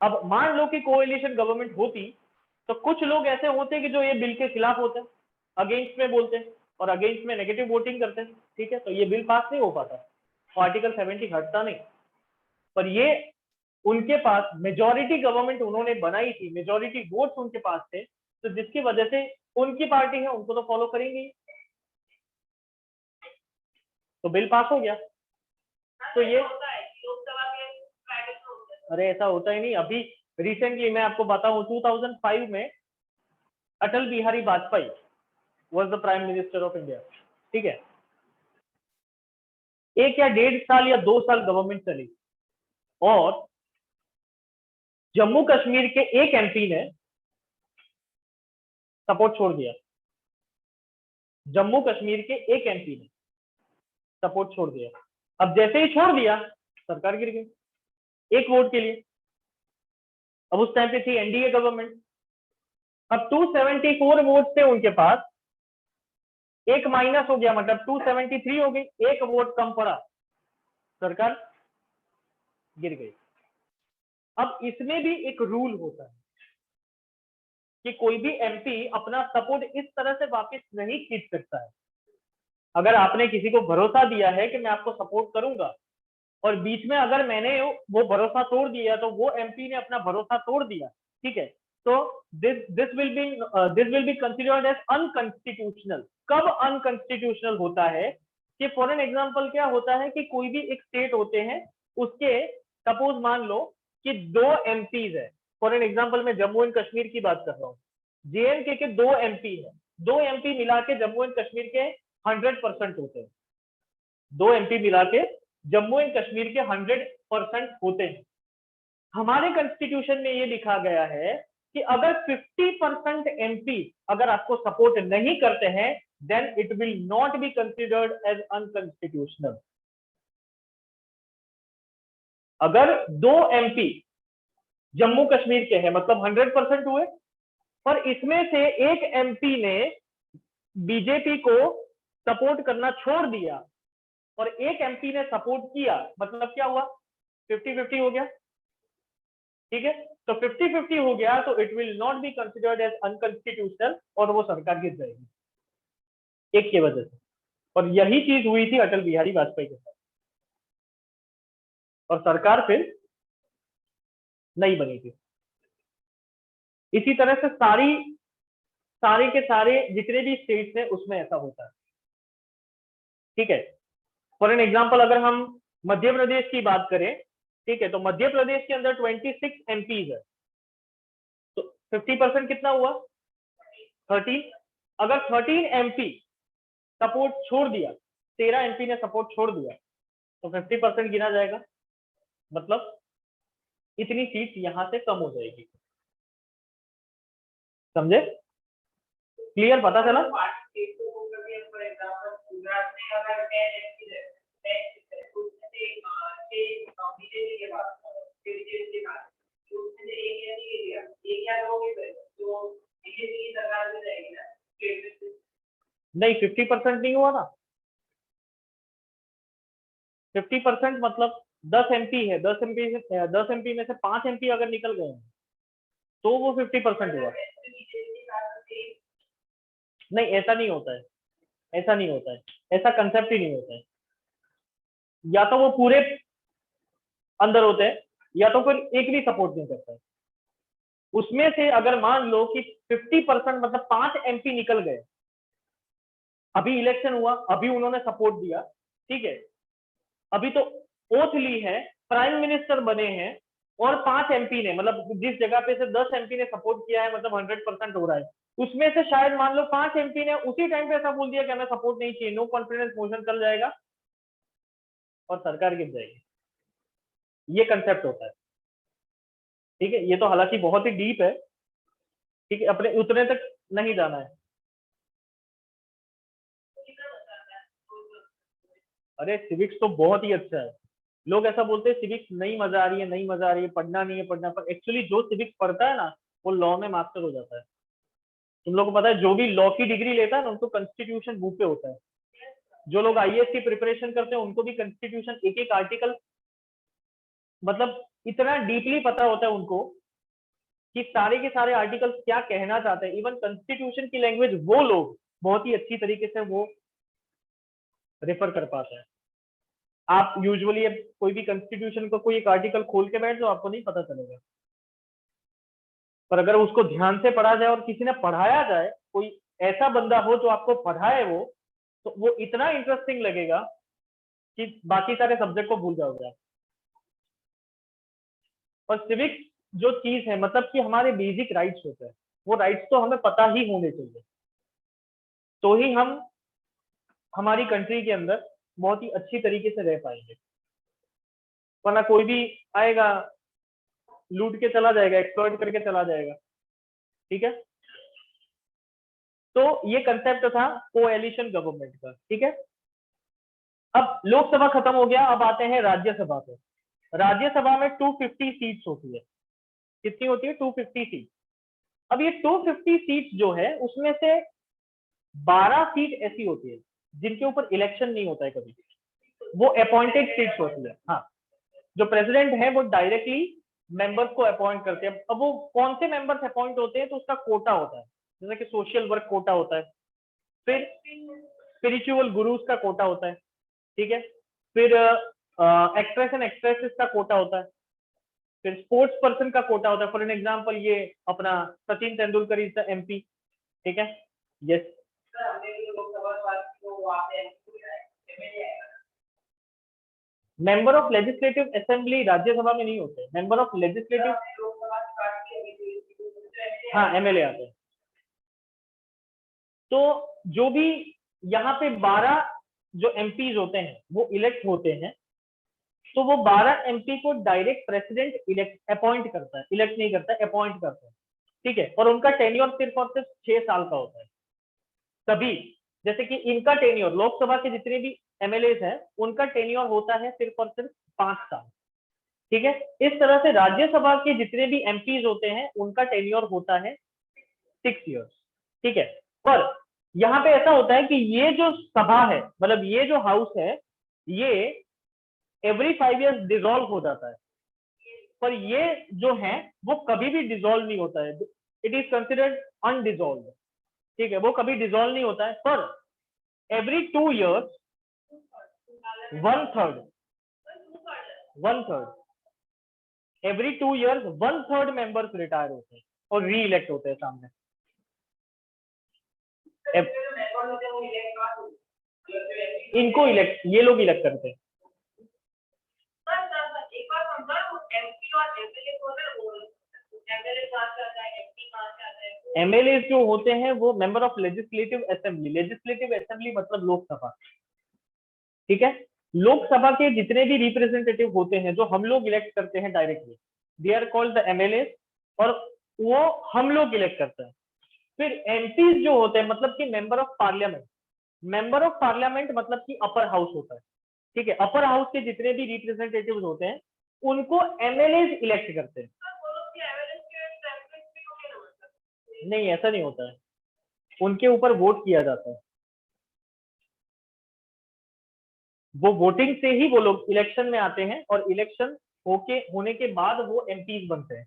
अब मान लो कि कोएलिशन गवर्नमेंट होती, तो कुछ लोग ऐसे होते कि जो ये बिल के खिलाफ होते, अगेंस्ट में बोलते और अगेंस्ट में नेगेटिव वोटिंग करते, ठीक है, तो ये बिल पास नहीं हो पाता, तो आर्टिकल 70 हटता नहीं। पर ये उनके पास मेजॉरिटी गवर्नमेंट उन्होंने बनाई थी, मेजॉरिटी वोट्स उनके पास थे, तो जिसकी वजह से उनकी पार्टी है उनको तो फॉलो करेंगे, तो बिल पास हो गया। तो ये होता है लोकसभा के प्राइवेट होते हैं। अरे ऐसा होता ही नहीं। अभी रिसेंटली मैं आपको बताऊं, 2005 में Atal Bihari Vajpayee was the prime minister of India, ठीक है। 1 या 1.5 साल या 2 साल गवर्नमेंट चली और जम्मू कश्मीर के एक एमपी ने सपोर्ट छोड़ दिया। जम्मू कश्मीर के एक एमपी ने सपोर्ट छोड़ दिया। अब जैसे ही छोड़ दिया, सरकार गिर गई एक वोट के लिए। अब उस टाइम पे थी एनडीए गवर्नमेंट। अब 274 वोट थे उनके पास, एक माइनस हो गया, मतलब 273 हो गई, एक वोट कम पड़ा, सरकार गिर गई। अब इसमें भी एक रूल होता है कि कोई भी एमपी अपना सपोर्ट इस तरह से वापस नहीं खींच सकता है। अगर आपने किसी को भरोसा दिया है कि मैं आपको सपोर्ट करूंगा और बीच में अगर मैंने वो भरोसा तोड़ दिया, तो वो एमपी ने अपना भरोसा तोड़ दिया, ठीक है, तो this will be considered as unconstitutional. कब अनकॉन्स्टिट्यूशनल होता है कि फॉर एन एग्जांपल क्या होता है कि कोई भी एक स्टेट होते हैं, उसके सपोज मान लो कि 2 एमपीज है, फॉर एन एग्जांपल मैं जम्मू एंड कश्मीर की बात कर रहा हूँ, जेएनके के 2 एमपी है, 2 एमपी मिला के जम्मू एंड कश्मीर के 100% होते हैं, 2 एमपी मिला के जम्मू एंड कश्मीर के 100% होते हैं। हमारे कॉन्स्टिट्यूशन में ये लिखा गया है कि अगर 50% एमपी अगर आपको सपोर्ट नहीं करते हैं, then it will not be considered as unconstitutional. अगर 2 एमपी जम्मू कश्मीर के हैं, मतलब 100% हुए, पर इसमें से एक एमपी ने बीजेपी को सपोर्ट करना छोड़ दिया और एक एमपी ने सपोर्ट किया, मतलब क्या हुआ, 50-50 हो गया, ठीक है। तो 50-50 हो गया तो it will not be considered as unconstitutional और वो सरकार गिर जाएगी एक की वजह से। और यही चीज हुई थी अटल बिहारी वाजपेयी के साथ, और सरकार फिर नहीं बनी थी। इसी तरह से सारे के सारे जितने भी स्टेट्स हैं उसमें ऐसा होता है, ठीक है। फॉर एन एग्जांपल अगर हम मध्य प्रदेश की बात करें, ठीक है, तो मध्य प्रदेश के अंदर 26 एमपीज है, तो 50% कितना हुआ, 13, अगर 13 MP सपोर्ट छोड़ दिया, 13 MP ने सपोर्ट छोड़ दिया तो 50% गिना जाएगा, मतलब इतनी सीट यहां से कम हो जाएगी। समझे? क्लियर? पता चला? फॉर एग्जांपल गुजरात में अगर 10 MP है, 10 तो उसमें से बीजेपी के पास बीजेपी के पास तो उसमें से एक MP के दिया, एक या दो के तो बीजेपी की सरकार में जाएगी ना स्टेट में। नहीं, 50% नहीं हुआ ना। 50% मतलब 10 MP है, 10 MP में से 5 MP अगर निकल गए हैं तो वो 50% हुआ। नहीं, ऐसा नहीं होता है, ऐसा नहीं होता है, ऐसा कंसेप्ट ही नहीं होता है। या तो वो पूरे अंदर होते हैं या तो फिर एक भी सपोर्ट नहीं करता है। उसमें से अगर मान लो कि 50% मतलब 5 MP निकल गए, अभी इलेक्शन हुआ, अभी उन्होंने सपोर्ट दिया, ठीक है, अभी तो ओथ ली है, प्राइम मिनिस्टर बने हैं और 5 MP ने, मतलब जिस जगह पे से 10 MP ने सपोर्ट किया है, मतलब 100% हो रहा है, उसमें से शायद मान लो 5 MP ने उसी टाइम पे ऐसा बोल दिया कि हमें सपोर्ट नहीं चाहिए, नो कॉन्फिडेंस मोशन चल जाएगा और सरकार गिर जाएगी। ये कंसेप्ट होता है, ठीक है। ये तो हालांकि बहुत ही डीप है, ठीक है, अपने उतने तक नहीं जाना है। अरे सिविक्स तो बहुत ही अच्छा है। लोग ऐसा बोलते हैं सिविक्स नहीं मजा आ रही है, नहीं मजा आ रही है, पढ़ना नहीं है, पढ़ना, पर एक्चुअली जो सिविक्स पढ़ता है ना वो लॉ में मास्टर हो जाता है। तुम लोग को पता है जो भी लॉ की डिग्री लेता है ना उनको कॉन्स्टिट्यूशन बुक पे होता है। जो लोग आईएएस की प्रिपरेशन करते हैं उनको भी कॉन्स्टिट्यूशन एक एक आर्टिकल, मतलब इतना डीपली पता होता है उनको कि सारे के सारे आर्टिकल्स क्या कहना चाहते हैं। इवन कॉन्स्टिट्यूशन की लैंग्वेज वो लोग बहुत ही अच्छी तरीके से वो रेफर कर पाते हैं। आप यूजुअली कोई भी कॉन्स्टिट्यूशन का कोई एक आर्टिकल खोल के बैठ जाओ, आपको नहीं पता चलेगा, पर अगर उसको ध्यान से पढ़ा जाए और किसी ने पढ़ाया जाए, कोई ऐसा बंदा हो जो आपको पढ़ाए वो, तो वो इतना इंटरेस्टिंग लगेगा कि बाकी सारे सब्जेक्ट को भूल जाओगे आप। और सिविक्स जो चीज है, मतलब कि हमारे बेसिक राइट्स होते हैं, वो राइट्स तो हमें पता ही होने चाहिए, तो ही हम हमारी कंट्री के अंदर बहुत ही अच्छी तरीके से रह पाएंगे। वरना कोई भी आएगा, लूट के चला जाएगा, एक्सप्लॉइट करके चला जाएगा, ठीक है। तो ये कंसेप्ट था कोएलिशन गवर्नमेंट का, ठीक है। अब लोकसभा खत्म हो गया, अब आते हैं राज्यसभा पे। राज्यसभा में 250 सीट्स होती है। कितनी होती है? 250 सीट। अब ये 250 सीट जो है उसमें से 12 सीट ऐसी होती है जिनके ऊपर इलेक्शन नहीं होता है कभी, वो अपॉइंटेड सीट्स होती है। हाँ, जो प्रेसिडेंट है वो डायरेक्टली मेंबर्स को अपॉइंट करते हैं। अब वो कौन से मेंबर्स अपॉइंट होते हैं, तो उसका कोटा होता है, जैसे कि सोशल वर्क कोटा होता है, फिर स्पिरिचुअल गुरुज का कोटा होता है, ठीक है, फिर एक्ट्रेस एंड एक्ट्रेसेस का कोटा होता है, फिर स्पोर्ट्स पर्सन का कोटा होता है। फॉर एन एग्जांपल ये अपना Sachin Tendulkar is the MP, ठीक है। Yes, member of legislative assembly Rajya Sabha में नहीं होते, मेंबर ऑफ लेजिस्लेटिव, हाँ MLA आते हैं। तो जो भी यहाँ पे 12 जो MPs होते हैं वो इलेक्ट होते हैं, तो वो 12 MP को डायरेक्ट प्रेसिडेंट इलेक्ट अपॉइंट करता है, इलेक्ट नहीं करता है, अपॉइंट करता है, ठीक है। और उनका टेन्योर सिर्फ और सिर्फ 6 साल का होता है। तभी जैसे कि इनका टेन्योर, लोकसभा के जितने भी MLAs हैं उनका टेन्योर होता है सिर्फ और सिर्फ 5 साल, ठीक है। इस तरह से राज्यसभा के जितने भी MPs होते हैं उनका टेन्योर होता है 6 ईयर्स, ठीक है। पर यहाँ पे ऐसा होता है कि ये जो सभा है, मतलब ये जो हाउस है, ये एवरी 5 ईयर्स डिसॉल्व हो जाता है, पर ये जो है वो कभी भी डिसॉल्व नहीं होता है। इट इज कंसिडर्ड अनडिसॉल्व, ठीक है, वो कभी डिसॉल्व नहीं होता है। पर every 2 years 1/3 every 2 years 1/3 members retire होते हैं और री इलेक्ट होते हैं सामने। इनको इलेक्ट, ये लोग इलेक्ट करते हैं। एमएलए जो होते हैं वो member of legislative assembly, legislative assembly मतलब लोकसभा, ठीक है। लोकसभा के जितने भी रिप्रेजेंटेटिव होते हैं जो हम लोग इलेक्ट करते हैं directly, they are called the MLA, और वो हम लोग इलेक्ट करते हैं। फिर एमपीज जो होते हैं मतलब कि member of parliament, member of parliament मतलब कि अपर हाउस होता है, ठीक है। अपर हाउस के जितने भी रिप्रेजेंटेटिव होते हैं उनको एमएलए इलेक्ट करते हैं। नहीं, ऐसा नहीं होता है, उनके ऊपर वोट किया जाता है, वो वोटिंग से ही वो लोग इलेक्शन में आते हैं, और इलेक्शन होने के बाद वो एमपीज बनते हैं।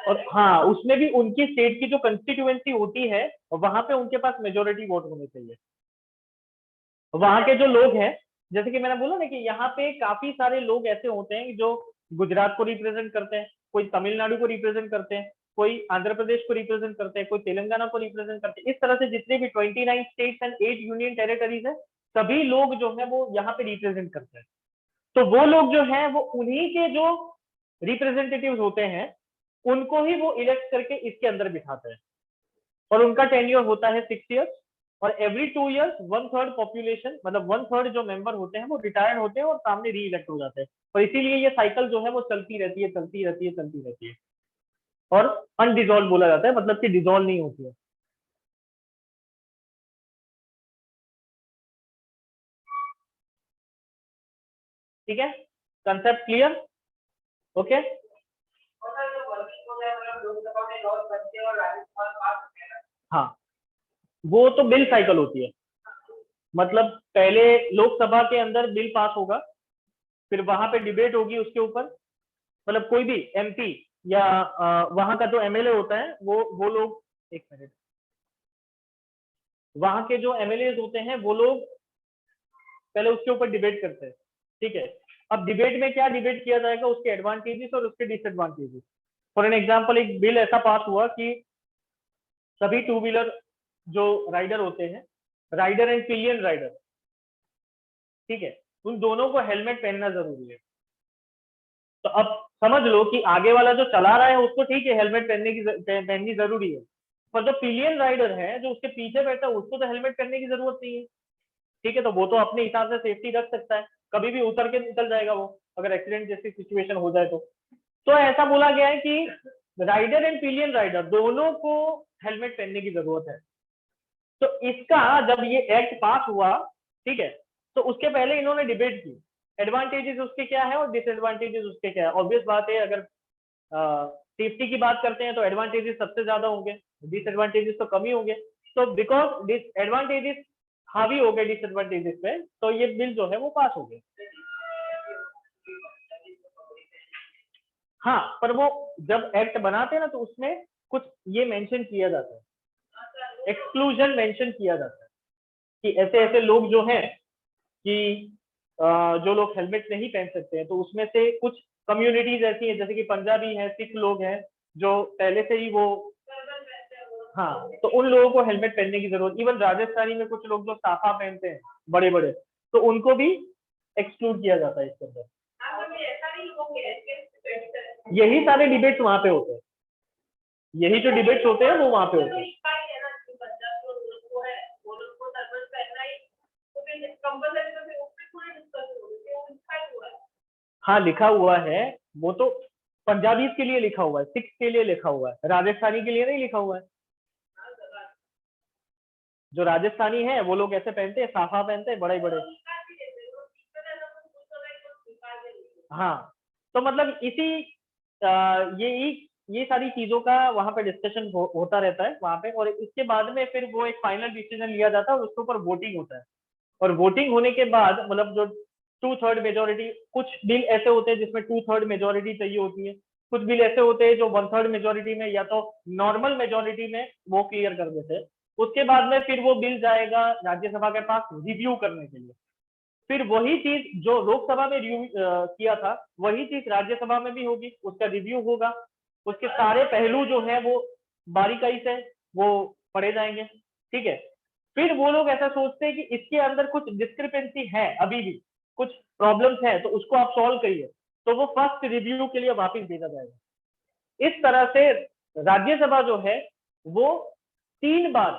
और हाँ, उसमें भी उनकी स्टेट की जो कंस्टिट्यूएंसी होती है वहां पे उनके पास मेजोरिटी वोट होने चाहिए। वहां के जो लोग हैं, जैसे कि मैंने बोला ना कि यहाँ पे काफी सारे लोग ऐसे होते हैं जो गुजरात को रिप्रेजेंट करते हैं, कोई तमिलनाडु को रिप्रेजेंट करते हैं, कोई आंध्र प्रदेश को रिप्रेजेंट करते हैं, कोई तेलंगाना को रिप्रेजेंट करते हैं। इस तरह से जितने भी 29 स्टेट्स एंड 8 यूनियन टेरिटरीज है, सभी लोग जो है वो यहाँ पे रिप्रेजेंट करते हैं। तो वो लोग जो है वो उन्हीं के जो रिप्रेजेंटेटिव होते हैं उनको ही वो इलेक्ट करके इसके अंदर बिठाते हैं, और उनका टेन्योर होता है 6 ईयर्स, और एवरी 2 ईयर्स 1/3 पॉपुलेशन मतलब 1/3 जो मेंबर होते हैं वो रिटायर्ड होते हैं और सामने री इलेक्ट हो जाते हैं। और इसीलिए ये साइकिल जो है वो चलती रहती है, चलती रहती है, चलती रहती है, और अनडिजॉल्व बोला जाता है, मतलब कि डिजॉल्व नहीं होती है। ठीक है, कंसेप्ट क्लियर? ओके। हाँ, वो तो बिल साइकिल होती है, मतलब पहले लोकसभा के अंदर बिल पास होगा, फिर वहां पे डिबेट होगी उसके ऊपर, मतलब कोई भी एमपी या वहां का जो एमएलए होता है वो लोग, एक मिनट, वहां के जो एमएलए होते हैं वो लोग पहले उसके ऊपर डिबेट करते हैं, ठीक है। अब डिबेट में क्या डिबेट किया जाएगा, उसके एडवांटेजेस और उसके डिसएडवांटेजेस। फॉर एन एग्जांपल, एक बिल ऐसा पास हुआ कि सभी 2 व्हीलर जो राइडर होते हैं, राइडर एंड पिलियन राइडर, ठीक है, उन दोनों को हेलमेट पहनना जरूरी है। तो अब समझ लो कि आगे वाला जो चला रहा है उसको ठीक है हेलमेट पहननी जरूरी है, पर जो पिलियन राइडर है जो उसके पीछे बैठा है उसको तो हेलमेट पहनने की जरूरत नहीं है, ठीक है। तो वो तो अपने हिसाब से सेफ्टी रख सकता है, कभी भी उतर के निकल जाएगा वो, अगर एक्सीडेंट जैसी सिचुएशन हो जाए तो ऐसा बोला गया है कि राइडर एंड पिलियन राइडर दोनों को हेलमेट पहनने की जरूरत है। तो इसका जब ये एक्ट पास हुआ, ठीक है, तो उसके पहले इन्होंने डिबेट की, एडवांटेजेस उसके क्या है और डिसएडवांटेजेस उसके क्या है। ऑब्वियस बात है, अगर सेफ्टी की बात करते हैं तो एडवांटेजेस सबसे ज्यादा होंगे, डिसएडवांटेजेस तो कम ही होंगे। तो बिकॉज डिसएडवांटेजेस हावी हो गए डिसएडवांटेजेस पे, तो ये बिल जो है वो पास हो गया। हाँ, पर वो जब एक्ट बनाते हैं ना तो उसमें कुछ ये मेंशन किया जाता है, एक्सक्लूजन मेंशन किया जाता है कि ऐसे ऐसे लोग जो हैं कि जो लोग हेलमेट नहीं पहन सकते हैं, तो उसमें से कुछ कम्युनिटीज ऐसी हैं जैसे कि पंजाबी हैं, सिख लोग हैं जो पहले से ही वो, हाँ, तो उन लोगों को हेलमेट पहनने की जरूरत, इवन राजस्थानी में कुछ लोग जो साफा पहनते हैं बड़े बड़े, तो उनको भी एक्सक्लूड किया जाता है इसके अंदर। यही सारे डिबेट्स वहां पे होते हैं, यही जो डिबेट्स होते हैं वो वहां पे होते हैं। हाँ, लिखा हुआ है, वो तो पंजाबी के लिए लिखा हुआ है, सिख के लिए लिखा हुआ है, राजस्थानी के लिए नहीं लिखा हुआ है। जो राजस्थानी है वो लोग ऐसे पहनते हैं, साफा पहनते हैं बड़े बड़े। हाँ, तो मतलब ये सारी चीजों का वहां पे डिस्कशन होता रहता है वहां पे, और इसके बाद में फिर वो एक फाइनल डिसीजन लिया जाता है और उसके ऊपर वोटिंग होता है। और वोटिंग होने के बाद मतलब जो 2/3 मेजोरिटी, कुछ बिल ऐसे होते हैं जिसमें 2/3 मेजोरिटी चाहिए होती है, कुछ बिल ऐसे होते हैं जो 1/3 मेजोरिटी में या तो नॉर्मल मेजोरिटी में वो क्लियर कर देते हैं। उसके बाद में फिर वो बिल जाएगा राज्यसभा के पास रिव्यू करने के लिए, फिर वही चीज जो लोकसभा में रिव्यू किया था वही चीज राज्यसभा में भी होगी, उसका रिव्यू होगा, उसके सारे पहलू जो है वो बारीकाई से वो पढ़े जाएंगे, ठीक है। फिर वो लोग ऐसा सोचते हैं कि इसके अंदर कुछ डिस्क्रिपेंसी है, अभी भी कुछ प्रॉब्लम्स है, तो उसको आप सॉल्व करिए, तो वो फर्स्ट रिव्यू के लिए वापस भेजा जाएगा। इस तरह से राज्यसभा जो है वो 3 बार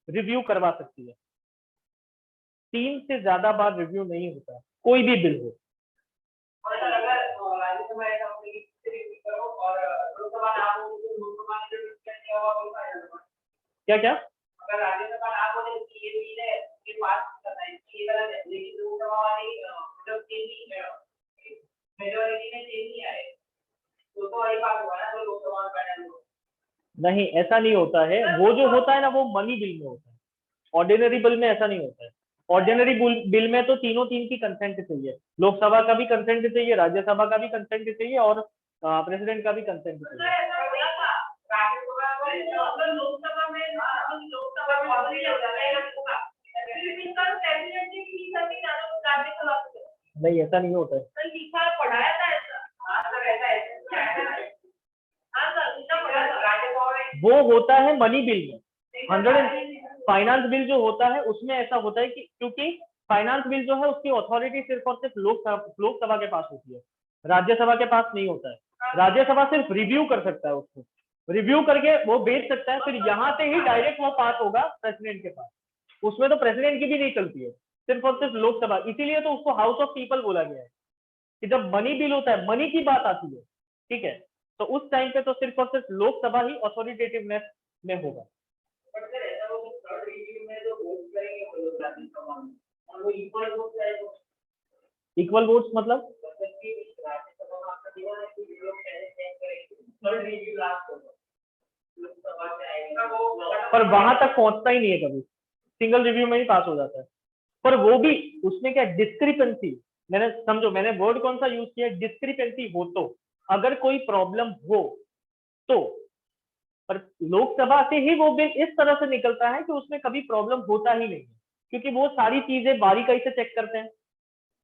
रिव्यू करवा सकती है, 3 से ज्यादा बार रिव्यू नहीं होता कोई भी बिल हो। और अगर राज्यसभा ऐसा होगी कि रिव्यू करो और लोकसभा ना हो तो लोकसभा ने जो डिस्कस किया होगा वो फाइनल होगा। क्या क्या? अगर राज्यसभा ना बोले कि ये बिल है ये पास करना है ये गलत है, लेकिन लोकसभा वाली मतलब चेंज नहीं मेजॉरिटी में चेंज नहीं आए तो वही बात हुआ ना, तो लोकसभा में फाइनल होगा। नहीं, ऐसा नहीं होता है। वो जो होता है ना वो मनी बिल में होता है, ऑर्डिनरी बिल में ऐसा नहीं होता है। ऑर्डिनरी बिल में तो तीनों तीन की कंसेंट चाहिए, लोकसभा का भी कंसेंट चाहिए, राज्यसभा का भी कंसेंट चाहिए और प्रेसिडेंट का भी कंसेंट चाहिए। अगर लोकसभा में लोकसभा में नहीं, ऐसा नहीं होता है। लिखा पढ़ाया था ऐसा। हाँ सर ऐसा है। हाँ सर लिखा पढ़ाया था राज्यसभा में। वो होता है मनी बिल में। 100 फाइनेंस बिल जो होता है उसमें ऐसा होता है कि क्योंकि फाइनेंस बिल जो है उसकी अथॉरिटी सिर्फ और सिर्फ लोकसभा के पास होती है, राज्यसभा के पास नहीं होता है। राज्यसभा सिर्फ रिव्यू कर सकता है, उसको रिव्यू करके वो भेज सकता है, फिर यहाँ से ही डायरेक्ट वो पास होगा प्रेसिडेंट के पास। उसमें तो प्रेसिडेंट की भी नहीं चलती है, सिर्फ और सिर्फ लोकसभा। इसीलिए तो उसको हाउस ऑफ पीपल बोला गया है कि जब मनी बिल होता है, मनी की बात आती है, ठीक है, तो उस टाइम पे तो सिर्फ और सिर्फ लोकसभा ही अथॉरिटेटिवनेस में होगा। इक्वल वोट्स मतलब पर वहां तक पहुंचता ही नहीं है कभी, सिंगल रिव्यू में ही पास हो जाता है। पर वो भी उसमें क्या डिस्क्रिपेंसी, मैंने समझो मैंने वर्ड कौन सा यूज किया, डिस्क्रिपेंसी हो तो, अगर कोई प्रॉब्लम हो तो। पर लोकसभा से ही वो बिल इस तरह से निकलता है कि उसमें कभी प्रॉब्लम होता ही नहीं है, क्योंकि वो सारी चीजें बारीकाई से चेक करते हैं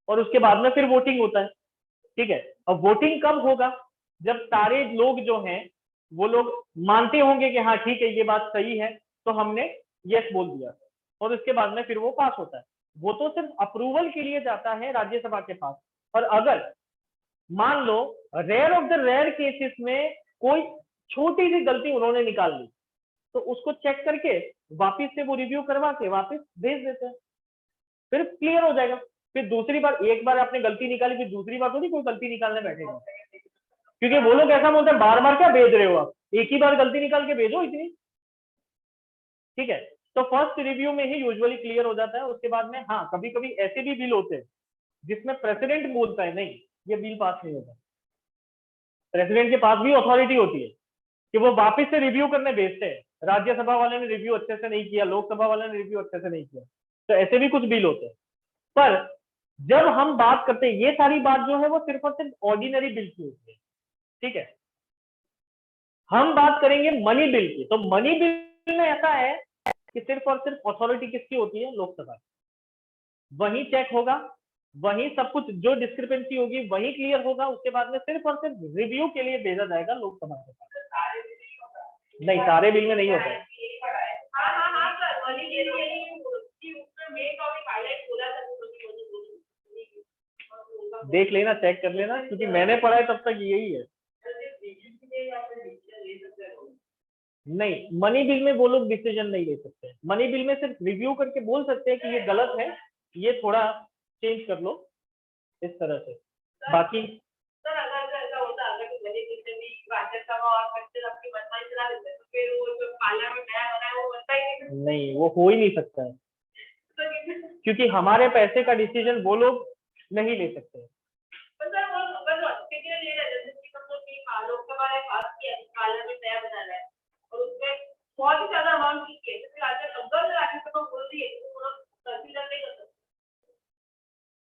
और उसके बाद में फिर वोटिंग होता है, ठीक है। अब वोटिंग कब होगा, जब सारे लोग जो हैं वो लोग मानते होंगे कि हाँ ठीक है ये बात सही है, तो हमने यस बोल दिया, और उसके बाद में फिर वो पास होता है। वो तो सिर्फ अप्रूवल के लिए जाता है राज्यसभा के पास। और अगर मान लो rare of the rare cases में कोई छोटी सी गलती उन्होंने निकाल ली, तो उसको चेक करके वापिस से वो रिव्यू करवा के वापिस भेज देते हैं, फिर क्लियर हो जाएगा। फिर दूसरी बार, एक बार आपने गलती निकाली फिर दूसरी बार तो नहीं कोई गलती निकालने बैठेगा, क्योंकि वो लोग ऐसा बोलते हैं बार बार क्या भेज रहे हो आप, एक ही बार गलती निकाल के भेजो इतनी, ठीक है। तो फर्स्ट रिव्यू में ही यूजुअली क्लियर हो जाता है। उसके बाद में हाँ कभी कभी ऐसे भी बिल होते हैं जिसमें प्रेसिडेंट बोलता है नहीं ये बिल पास नहीं होगा, प्रेसिडेंट के पास भी अथॉरिटी होती है कि वो वापस से रिव्यू करने भेजते हैं, राज्यसभा वाले ने रिव्यू अच्छे से नहीं किया, लोकसभा वाले ने रिव्यू अच्छे से नहीं किया, तो ऐसे भी कुछ बिल होते हैं। पर जब हम बात करते हैं, ये सारी बात जो है वो सिर्फ और सिर्फ ऑर्डिनरी बिल की होती है, ठीक है। हम बात करेंगे मनी बिल की, तो मनी बिल में ऐसा है कि सिर्फ और सिर्फ अथॉरिटी किसकी होती है, लोकसभा। वही चेक होगा, वही सब कुछ जो डिस्क्रिपेंसी होगी वही क्लियर होगा, उसके बाद में सिर्फ और सिर्फ रिव्यू के लिए भेजा जाएगा लोकसभा के पास। नहीं, सारे बिल में नहीं होता है। देख लेना, चेक कर लेना, क्योंकि मैंने पढ़ा है तब तक यही है। नहीं, मनी बिल में वो लोग डिसीजन नहीं ले सकते। मनी बिल में सिर्फ रिव्यू करके बोल सकते हैं कि ये गलत है, ये थोड़ा चेंज कर लो, इस तरह से। बाकी सर अगर ऐसा होता है कि मनी बिल में भी राज्यसभा और प्रेसिडेंट अपनी मनमानी चला देते हैं, तो फिर वो जो पार्लियामेंट नया बना है वो बनता ही नहीं, वो हो ही नहीं सकता है, क्योंकि हमारे पैसे का डिसीजन वो लोग नहीं ले सकते। लोकसभा ने पास किया, पार्लियामेंट नया बना है और उसमें बहुत ही ज्यादा अमाउंट की है, तो राज्यसभा बोल रही है कंसीडर नहीं कर सकते।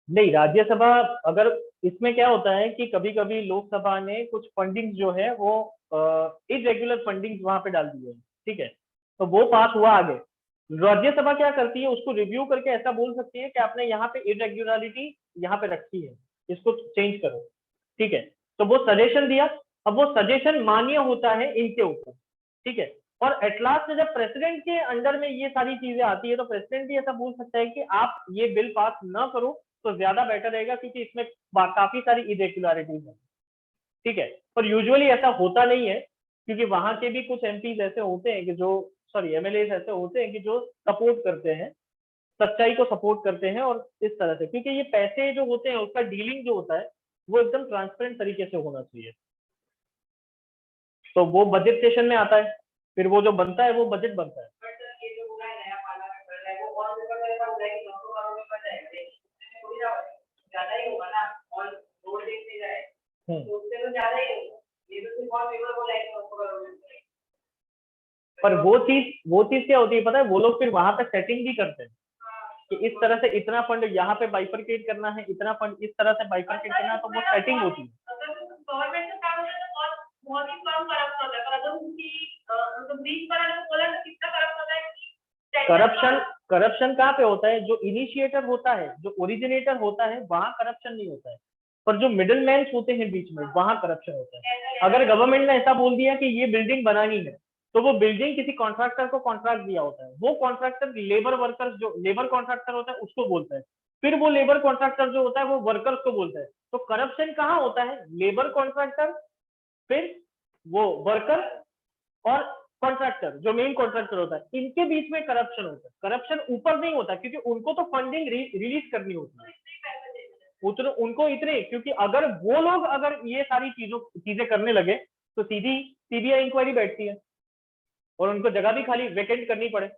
नहीं, राज्यसभा अगर इसमें क्या होता है कि कभी कभी लोकसभा ने कुछ फंडिंग जो है वो इरेगुलर फंडिंग वहां पे डाल दी है, ठीक है, तो वो पास हुआ आगे। राज्यसभा क्या करती है, उसको रिव्यू करके ऐसा बोल सकती है कि आपने यहाँ पे इरेगुलरिटी यहाँ पे रखी है, इसको चेंज करो, ठीक है। तो वो सजेशन दिया, अब वो सजेशन मान्य होता है इनके ऊपर, ठीक है। और एट लास्ट जब प्रेसिडेंट के अंडर में ये सारी चीजें आती है, तो प्रेसिडेंट भी ऐसा बोल सकता है कि आप ये बिल पास ना करो तो ज्यादा बेटर रहेगा, क्योंकि इसमें काफी सारी इरेगुलरिटीज है, ठीक है। पर यूजुअली ऐसा होता नहीं है, क्योंकि वहां के भी कुछ एमपीज ऐसे होते हैं कि जो, सॉरी एमएलए ऐसे होते हैं कि जो सपोर्ट करते हैं, सच्चाई को सपोर्ट करते हैं, और इस तरह से, क्योंकि ये पैसे जो होते हैं उसका डीलिंग जो होता है वो एकदम ट्रांसपेरेंट तरीके से होना चाहिए। तो वो बजट सेशन में आता है, फिर वो जो बनता है वो बजट बनता है। बट सर ये जो पूरा नया पार्लियामेंट बन रहा है वो और ऊपर मेरे पास जाएगी 900 करोड़ में बन जाएगा, लेकिन थोड़ी ज्यादा ही होगा ना, और रोड देखने जाए तो उससे तो ज्यादा ही होगा। ये तो सिर्फ और पेपर बोला है 900 करोड़ में। पर वो चीज क्या होती है पता है, वो लोग फिर वहां तक सेटिंग भी करते हैं कि इस तरह से इतना फंड यहाँ पे बाइफरकेट करना है, इतना फंड इस तरह से बाइफरकेट करना है, तो वो सेटिंग होती है। अगर गवर्नमेंट का काम है तो बहुत ही कम करप्शन होता है, पर अगर उनकी मतलब ब्रीच पर अगर बोला तो कितना करप्शन होता है कि करप्शन कहाँ पे होता है, जो इनिशिएटर होता है, जो ओरिजिनेटर होता है, वहां करप्शन नहीं होता है, पर जो मिडिल मैन होते हैं बीच में, वहां करप्शन होता है। अगर गवर्नमेंट ने ऐसा बोल दिया कि ये बिल्डिंग बनानी है, तो वो बिल्डिंग किसी कॉन्ट्रैक्टर को कॉन्ट्रैक्ट दिया होता है, वो कॉन्ट्रैक्टर लेबर वर्कर्स, जो लेबर कॉन्ट्रैक्टर होता है उसको बोलता है, फिर वो लेबर कॉन्ट्रैक्टर जो होता है वो वर्कर्स को बोलता है। तो करप्शन कहाँ होता है, लेबर कॉन्ट्रैक्टर, फिर वो वर्कर, और कॉन्ट्रैक्टर जो मेन कॉन्ट्रैक्टर होता है, इनके बीच में करप्शन होता है। करप्शन ऊपर नहीं होता, क्योंकि उनको तो फंडिंग रिलीज करनी होती है, उतने उनको इतने, क्योंकि अगर वो लोग अगर ये सारी चीजें करने लगे तो सीधी सीबीआई इंक्वायरी बैठती है और उनको जगह भी खाली वेकेंट करनी पड़े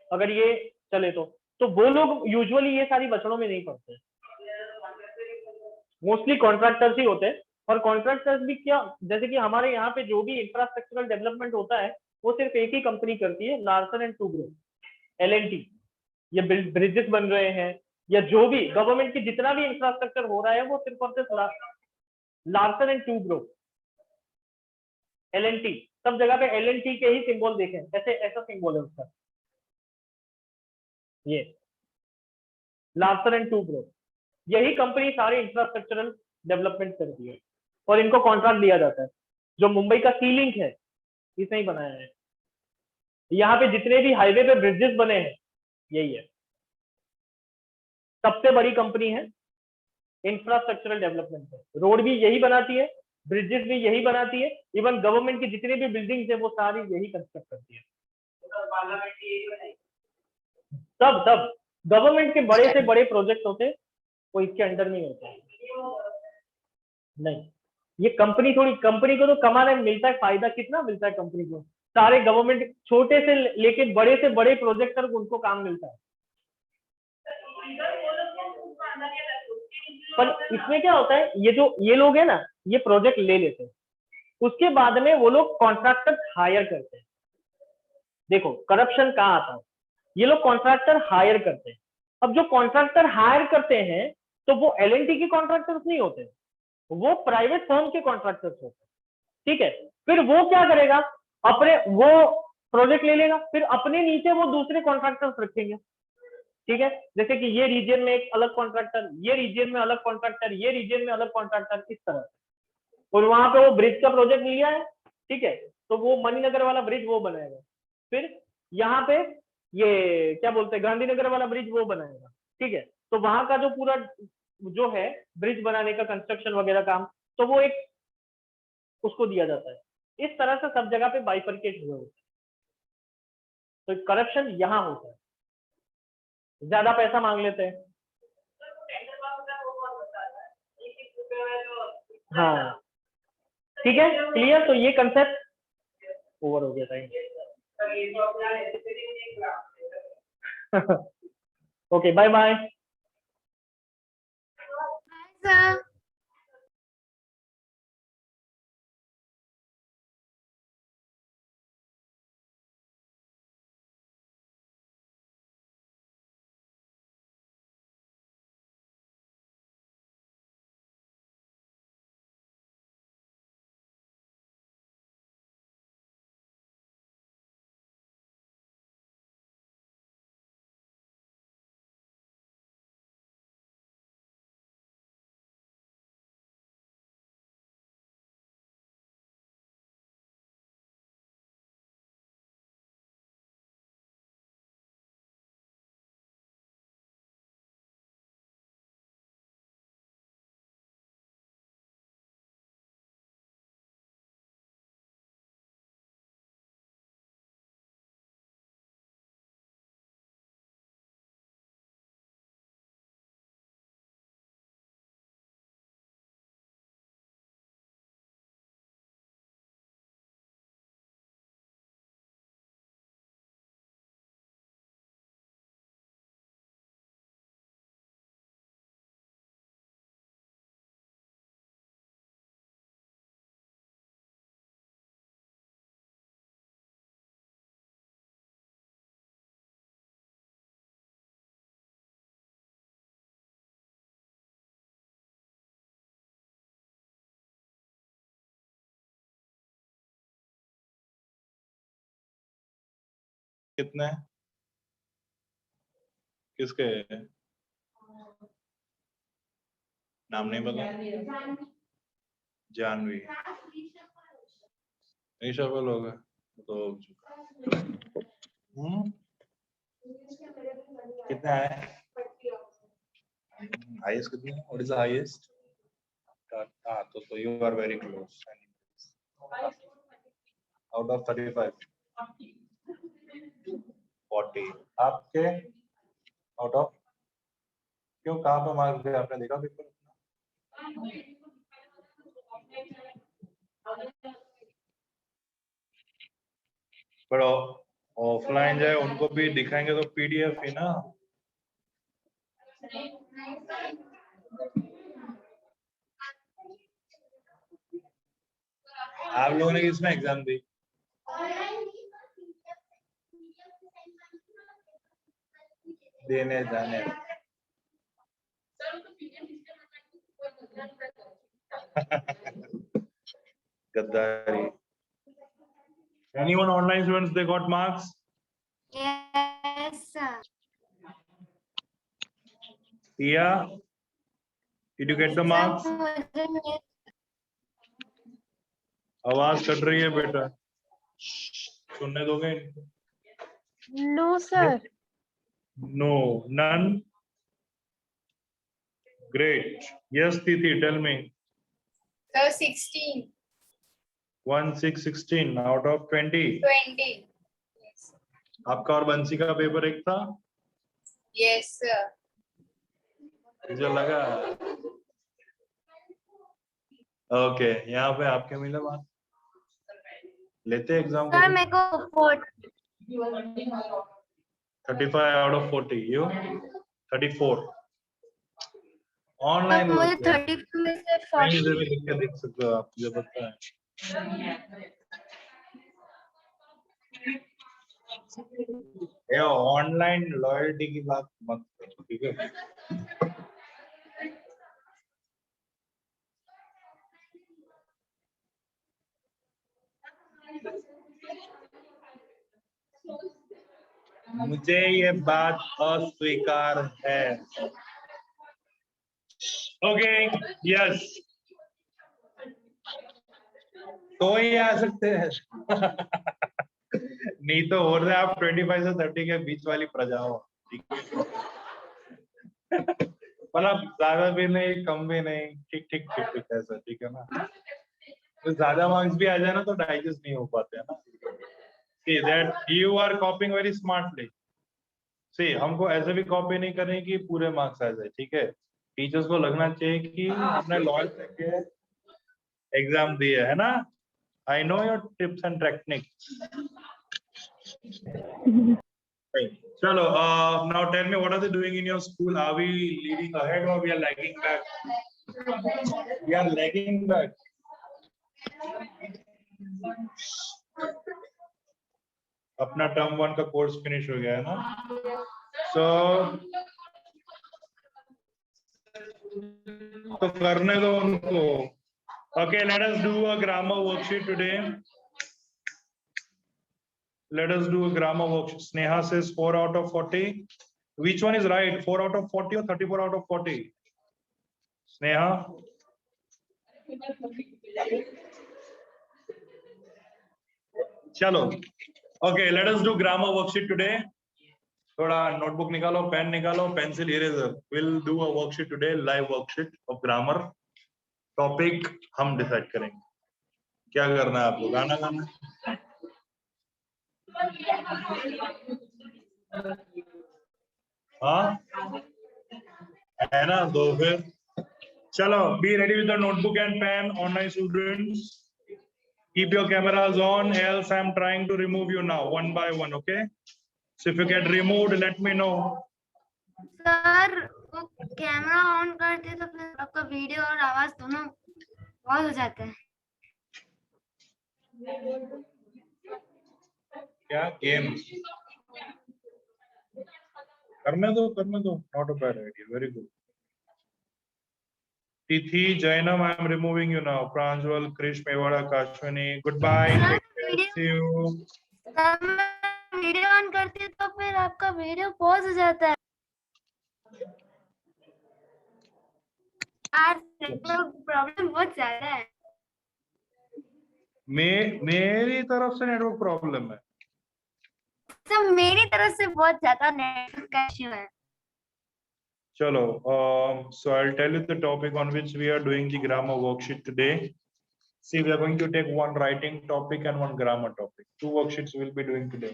अगर ये चले तो वो लोग यूजुअली ये सारी बचड़ों में नहीं पड़ते, मोस्टली कॉन्ट्रैक्टर्स ही होते हैं। और कॉन्ट्रैक्टर्स भी क्या, जैसे कि हमारे यहाँ पे जो भी इंफ्रास्ट्रक्चरल डेवलपमेंट होता है वो सिर्फ एक ही कंपनी करती है, लार्सन एंड टूब्रो, एलएनटी। ये ब्रिजेस बन रहे हैं या जो भी गवर्नमेंट की जितना भी इंफ्रास्ट्रक्चर हो रहा है वो सिर्फ और सिर्फ लार्सन एंड टूब्रो, एलएनटी। सब जगह पे एलएनटी के ही सिंबल देखें, ऐसे ऐसा सिंबल है उसका, ये लार्सन एंड टूब्रो, यही कंपनी सारे इंफ्रास्ट्रक्चरल डेवलपमेंट करती है और इनको कॉन्ट्रैक्ट दिया जाता है। जो मुंबई का सी लिंक है इसने ही बनाया है, यहाँ पे जितने भी हाईवे पे ब्रिजेस बने हैं यही है, सबसे बड़ी कंपनी है इंफ्रास्ट्रक्चरल डेवलपमेंट है, रोड भी यही बनाती है, ब्रिजेस भी यही बनाती है, इवन गवर्नमेंट की जितनी भी बिल्डिंग्स है वो सारी यही कंस्ट्रक्ट करती है। सब सब गवर्नमेंट के बड़े से बड़े प्रोजेक्ट होते हैं वो इसके अंडर में होते हैं। नहीं, ये कंपनी थोड़ी, कंपनी को तो कमाने में मिलता है फायदा, कितना मिलता है कंपनी को, सारे गवर्नमेंट छोटे से लेके बड़े से बड़े प्रोजेक्ट तक उनको काम मिलता है। पर इसमें क्या होता है, ये लोग है ना, ये प्रोजेक्ट ले लेते हैं, उसके बाद में वो लोग कॉन्ट्रैक्टर हायर करते हैं। देखो करप्शन कहाँ आता है, ये लोग कॉन्ट्रैक्टर हायर करते हैं। अब जो कॉन्ट्रैक्टर हायर करते हैं तो वो एलएनटी के कॉन्ट्रैक्टर्स नहीं होते, वो प्राइवेट फर्म के कॉन्ट्रैक्टर्स होते हैं। ठीक है, फिर वो क्या करेगा, अपने वो प्रोजेक्ट ले लेगा, फिर अपने नीचे वो दूसरे कॉन्ट्रैक्टर्स रखेंगे। ठीक है, जैसे कि ये रीजन में एक अलग कॉन्ट्रैक्टर, ये रीजन में अलग कॉन्ट्रैक्टर, ये रीजन में अलग कॉन्ट्रैक्टर, इस तरह से। और वहां पे वो ब्रिज का प्रोजेक्ट लिया है, ठीक है, तो वो मणिनगर वाला ब्रिज वो बनाएगा, फिर यहाँ पे ये क्या बोलते हैं गांधीनगर वाला ब्रिज वो बनाएगा। ठीक है, तो वहां का जो पूरा जो है ब्रिज बनाने का कंस्ट्रक्शन वगैरह काम, तो वो एक उसको दिया जाता है। इस तरह से सब जगह पे बाइफरकेट हुए होते हैं। तो करप्शन यहाँ होता है, ज्यादा पैसा मांग लेते हैं। हाँ ठीक है, क्लियर। तो ये कंसेप्ट ओवर हो गया time. Okay, bye bye. Sir कितने किसके नाम नहीं पता जानवी नहीं सफल होगा तो कितना है हाईएस्ट कितना है व्हाट इज द हाईएस्ट तो you are very close out of 35 40 आपके आउट ऑफ क्यों कहाँ पे मार्क्स दिए आपने देखा पेपर पर ऑफलाइन जाए उनको भी दिखाएंगे तो पीडीएफ ही ना आप लोगों ने किसमें एग्जाम दी देने जाने गद्दारी anyone online students they got marks Yes, sir. Tia did you get the marks मुझे नहीं- आवाज कट रही है बेटा सुनने दोगे No, sir. no none great yes Titi tell me Sir, 16, 1 6 16 out of 20 20. Yes, आपका और बंसी का पेपर एक था yes, sir. मुझे लगा ओके यहाँ पे आपके मिले बात लेते एग्जाम सर मेरे को 35 out of 40 you 34 ऑनलाइन मुझे 32 में से 40 भी लिख के देख सकते हो आप मुझे पता है ये ऑनलाइन लॉयल्टी की बात मत करो ठीक है मुझे ये बात अस्वीकार है ओके यस तो ही आ सकते हैं नहीं तो हो रहा है आप 25 से 30 के बीच वाली प्रजा हो ठीक है मतलब ज्यादा भी नहीं कम भी नहीं ठीक ठीक ठीक ठीक ऐसा ठीक है ना तो ज्यादा मार्क्स भी आ जाए ना तो डाइजेस्ट नहीं हो पाते हैं ना See that you are copying very smartly. See, हमको ऐसे भी कॉपी नहीं करनी कि पूरे मार्क्स आ जाए ठीक है टीचर्स को लगना चाहिए कि हमने लॉयल करके एग्जाम दिए है ना I know your tips and techniques चलो now tell me what are they doing in your school are we leading ahead और we are lagging back we are lagging back अपना टर्म 1 का course finish हो गया है ना सो तो करने दो उनको okay let us do a grammar worksheet today let us do a grammar workshop Sneha says 4 out of 40 which one is right 4 out of 40 or 34 out of 40 Sneha chalo okay let us do grammar worksheet today thoda notebook nikalo pen nikalo pencil eraser we'll do a worksheet today live worksheet of grammar topic hum decide karenge kya karna hai aapko गाना गाना हाँ है ना दो फिर चलो be ready with the notebook and pen online students keep your cameras on else I'm trying to remove you now one by one okay so if you get removed let me know sir वो camera on करते तो फिर आपका video और आवाज दोनों on हो जाता है क्या गेम करने दो not a bad idea very good Tithi Jainam I am removing you now Pranjwal Krish Mewada Kashwani goodbye take care see you sir मैं वीडियो ऑन करती हूँ तो फिर आपका वीडियो पॉज हो जाता है। आज नेटवर्क प्रॉब्लम बहुत ज्यादा है। मेरी तरफ से नेटवर्क प्रॉब्लम है। सब मेरी तरफ से बहुत ज्यादा नेटवर्क का इश्यू है। Chalo, so I'll tell you the topic on which we are doing the grammar worksheet today. See, we are going to take one writing topic and one grammar topic. Two worksheets we'll be doing today.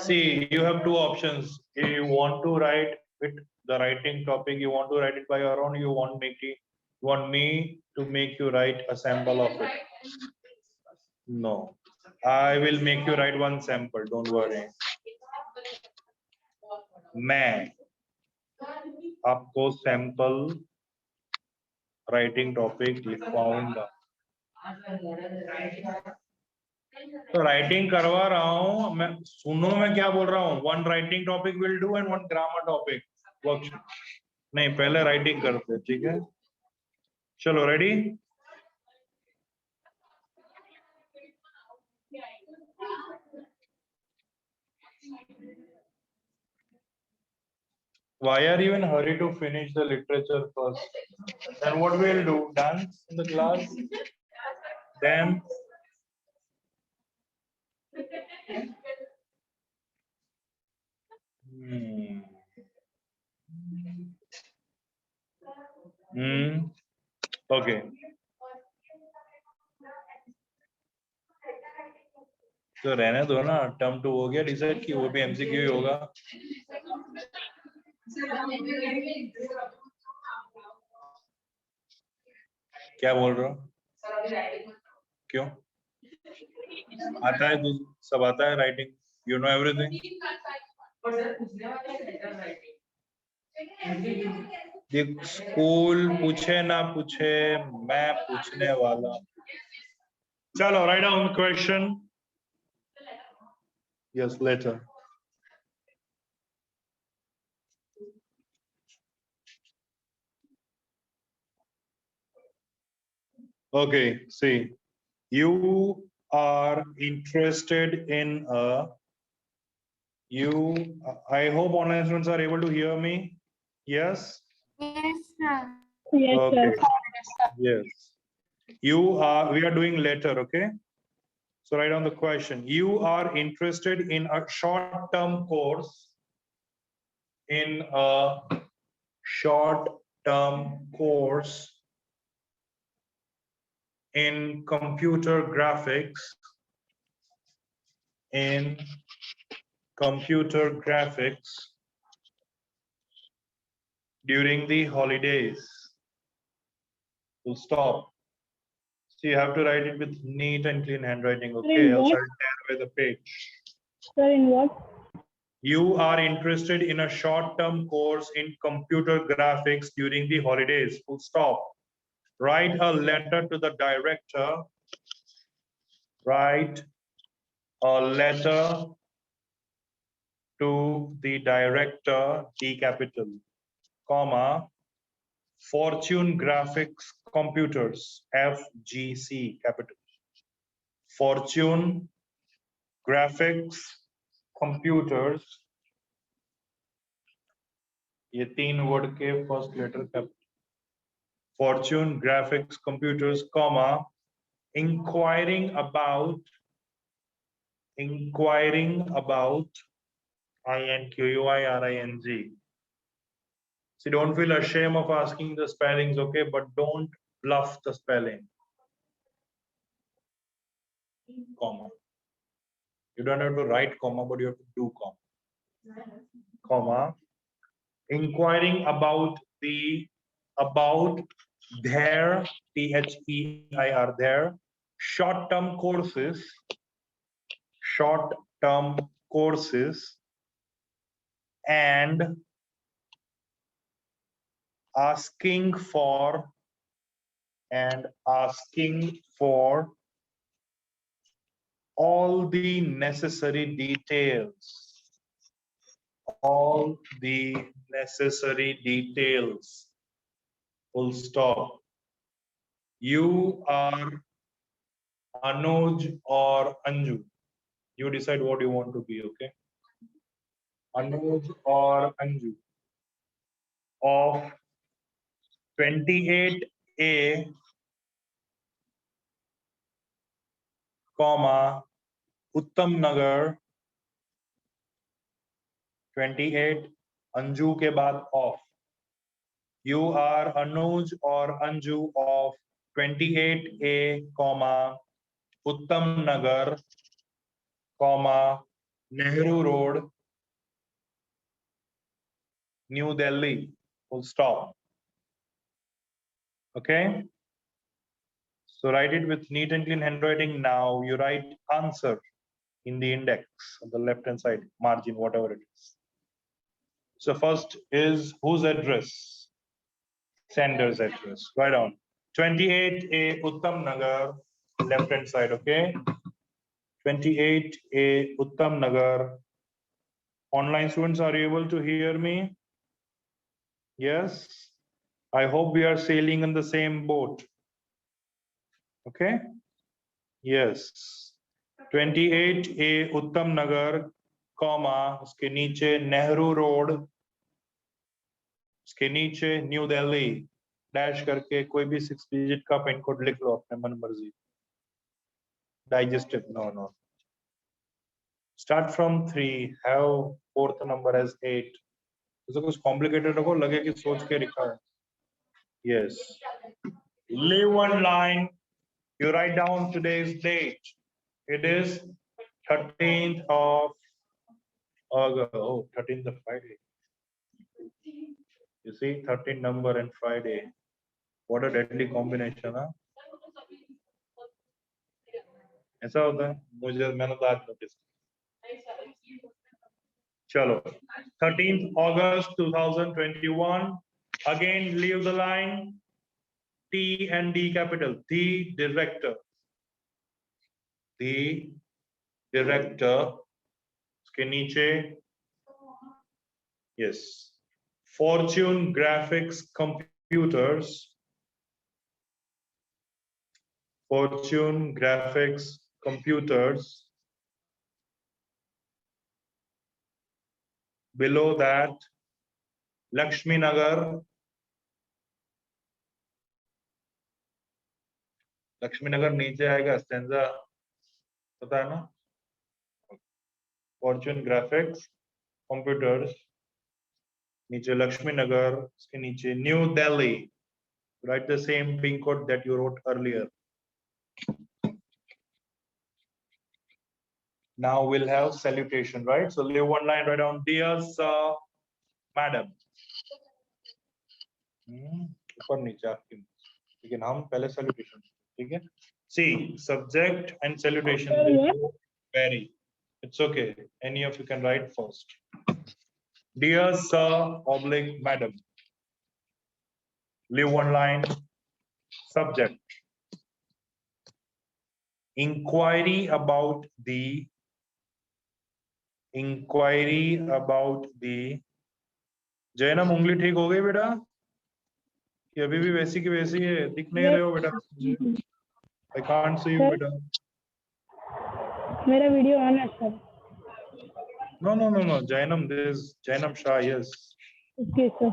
See, you have two options. If you want to write it, the writing topic, you want to write it by your own, you want me to make you write a sample of it. No, I will make you write one sample, don't worry. मैं आपको sample writing topic लिखवाऊंगा। तो writing करवा रहा हूं मैं, सुनो मैं क्या बोल रहा हूं। One writing topic will do and one grammar topic worksheet. नहीं, पहले राइटिंग करते हैं, ठीक है? चलो, ready? Why are you in a hurry to finish the literature first? Then what we'll do? Dance in the class? Then Okay. तो रहने दो ना, टर्म 2 हो गया डिसाइड कि वो भी एमसीक्यू ही होगा। क्या बोल रहे हो? क्यों आता है? सब आता है writing, you know everything. School पूछे ना पूछे, मैं पूछने वाला। चलो, write down question. Yes, letter. Okay, see, you are interested in a, I hope online students are able to hear me. Yes? Yes, sir. Okay. Yes. We are doing letter, okay? So write down the question. You are interested in a short-term course, in computer graphics, during the holidays. Full stop. So you have to write it with neat and clean handwriting, okay? Else I'll tear away the page. Sir, in what? You are interested in a short-term course in computer graphics during the holidays. Full stop. Write a letter to the director. Write a letter to the director, D capital, comma, Fortune Graphics Computers, FGC capital. Fortune Graphics Computers, ये 3 word के first letter capital. Fortune Graphics Computers, comma, inquiring about INQUIRING. See, don't feel ashamed of asking the spellings, okay? But don't bluff the spelling. Comma. You don't have to write comma, but you have to do comma. Comma. Inquiring about their, THEIR, their short-term courses and asking for all the necessary details. Full stop. You are Anuj or Anju. You decide what you want to be, okay? Anuj or Anju of 28A, comma, Uttam Nagar, 28 Anju के बाद of. You are Anuj or Anju of 28A, comma, Uttam Nagar, comma, Nehru Road, New Delhi. Full stop. Okay. So write it with neat and clean handwriting. Now you write answer in the index on the left hand side, margin, whatever it is. So first is whose address? Sender's address. Write down 28A Uttam Nagar, left hand side, okay? 28A Uttam Nagar. Online students, are you able to hear me? Yes. I hope we are sailing in the same boat. Okay. Yes. 28A Uttam Nagar, comma, उसके नीचे Nehru road, उसके नीचे new Delhi, dash करके कोई भी 6 digit का pin code लिख लो अपने मन मर्जी. Digestive, no. Start from 3, have fourth number as 8. तो कुछ complicated रखो, लगे कि सोच के लिखा है. Yes. Leave one line. You write down today's date. It is 13th of August. Oh, 13th of Friday. You see, 13 number and Friday. What a deadly combination, huh? ऐसा होता है, मैंने तो आज नोटिस किया. चलो, 13th August 2021. Again, leave the line. T and D capital. The director. The director. उसके नीचे. Yes. Fortune Graphics Computers. Fortune Graphics Computers. Below that, Lakshmi Nagar. Lakshmi नगर नीचे आएगा, स्टैंजा पता है ना? फॉर्च्यून ग्राफिक्स कंप्यूटर्स, नीचे लक्ष्मी नगर, उसके नीचे new Delhi. Write the same pin code that you wrote earlier. Now we'll have salutation, right? So leave one line, write down, dear sir, madam. ऊपर नीचे आपकी, लेकिन हम पहले salutation, ठीक है? See, subject and salutation will vary. It's okay. Any of you can write first. Dear sir, oblique madam. Leave one line. Subject. Inquiry about the. Jainam उंगली ठीक हो गई बेटा? कि अभी भी वैसी की वैसी है? दिख नहीं रहे हो बेटा? I can't see you बेटा. मेरा वीडियो ऑन है sir. No. Jainam, this is Jainam Shah, yes. Okay, sir.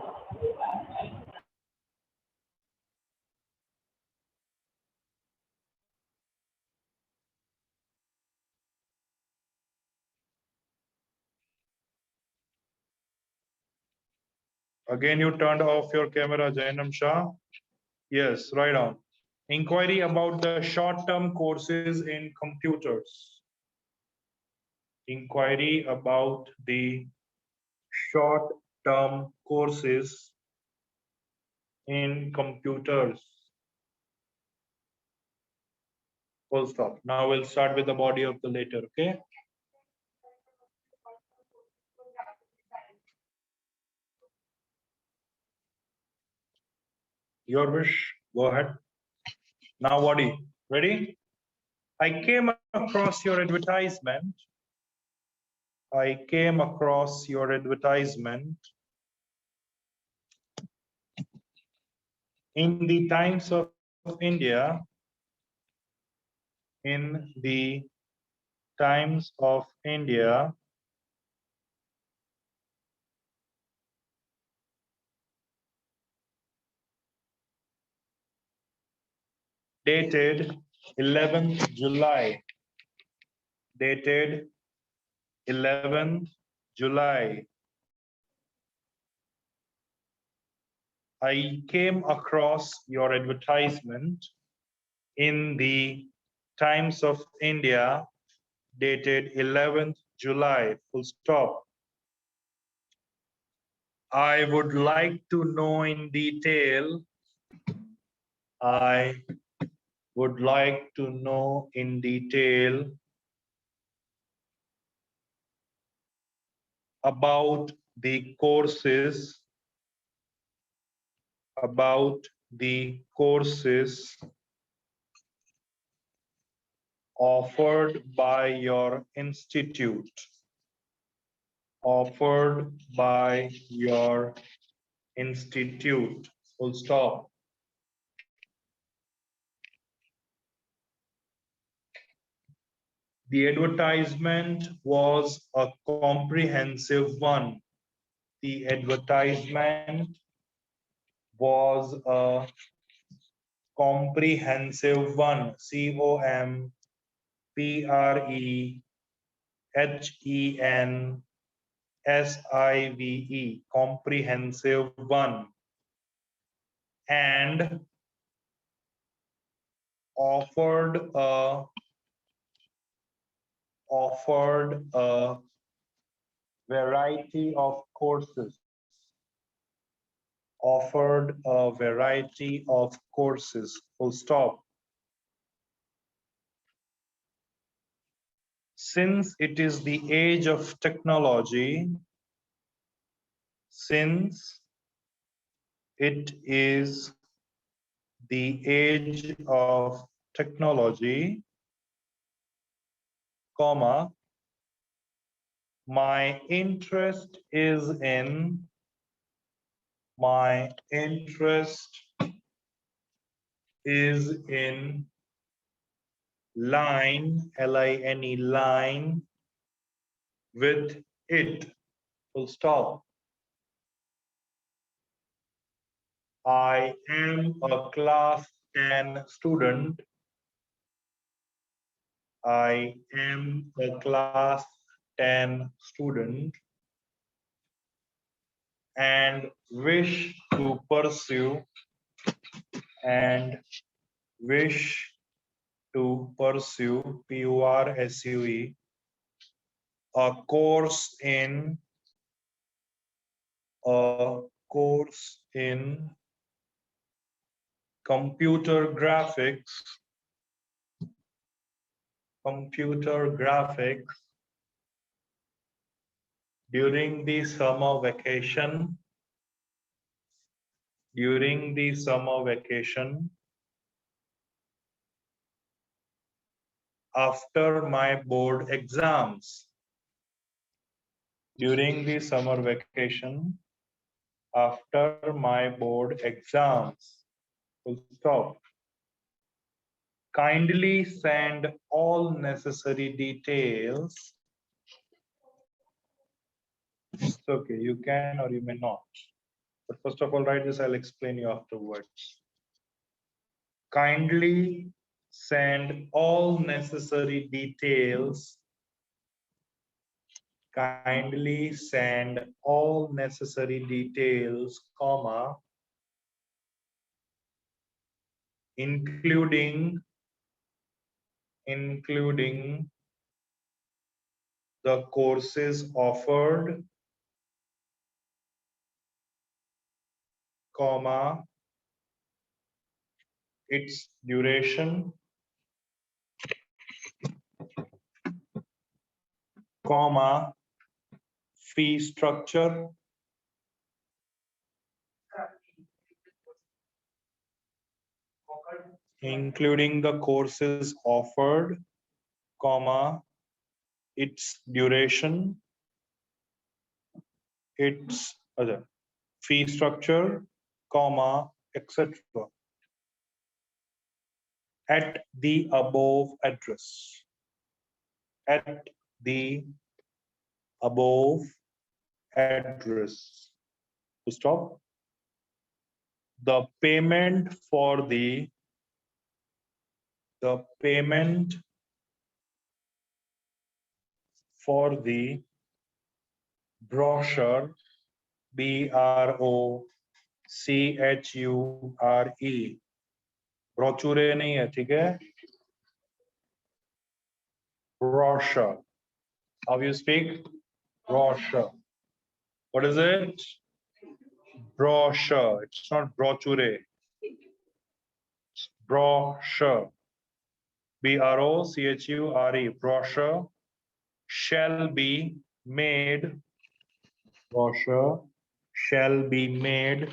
Again, you turned off your camera, Jainam Shah. Yes, right on. Inquiry about the short-term courses in computers. Inquiry about the short-term courses in computers. Full stop. Now we'll start with the body of the letter, okay? Your wish, go ahead. Now body, ready? I came across your advertisement. In the Times of India. In the Times of India, dated 11th July, dated 11th July. I came across your advertisement in the Times of India, dated 11th July, full stop. I would like to know in detail. I would like to know in detail about the courses, offered by your institute, full stop. The advertisement was a comprehensive one. The advertisement was a comprehensive one. comprehensive, comprehensive one, and offered a variety of courses. Offered a variety of courses, full stop. Since it is the age of technology, since it is the age of technology, comma, my interest is in line, L-I-N-E, line with it, full stop. I am a class 10 student. I am a class 10 student and wish to pursue P-U-R-S-U-E, a course in computer graphics during the summer vacation, after my board exams. During the summer vacation, after my board exams. Full stop. Kindly send all necessary details. It's okay, you can or you may not. But first of all, write this, I'll explain you afterwards. Kindly send all necessary details. Kindly send all necessary details, comma, including the courses offered, comma, its duration, comma, fee structure, including the courses offered, comma, its duration, its other fee structure, comma, etc. At the above address. at the above address. To stop. The payment for the payment for the brochure, BROCHURE, ब्रोचूरे नहीं है, ठीक है? Brochure. How you speak? Brochure. What is it? Brochure. It's not brochure. It's brochure. BROCHURE. Brochure shall be made. Brochure shall be made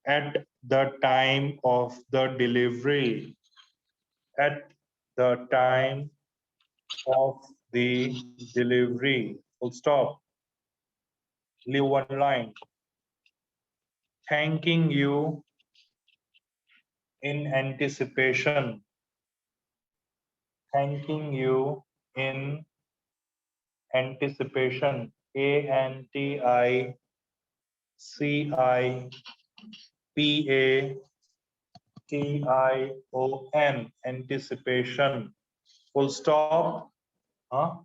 at the time of the delivery. At the time of the delivery. Full stop. Leave one line. Thanking you in anticipation. Thanking you in anticipation. ANTICIPATION. Anticipation. Full stop. Huh?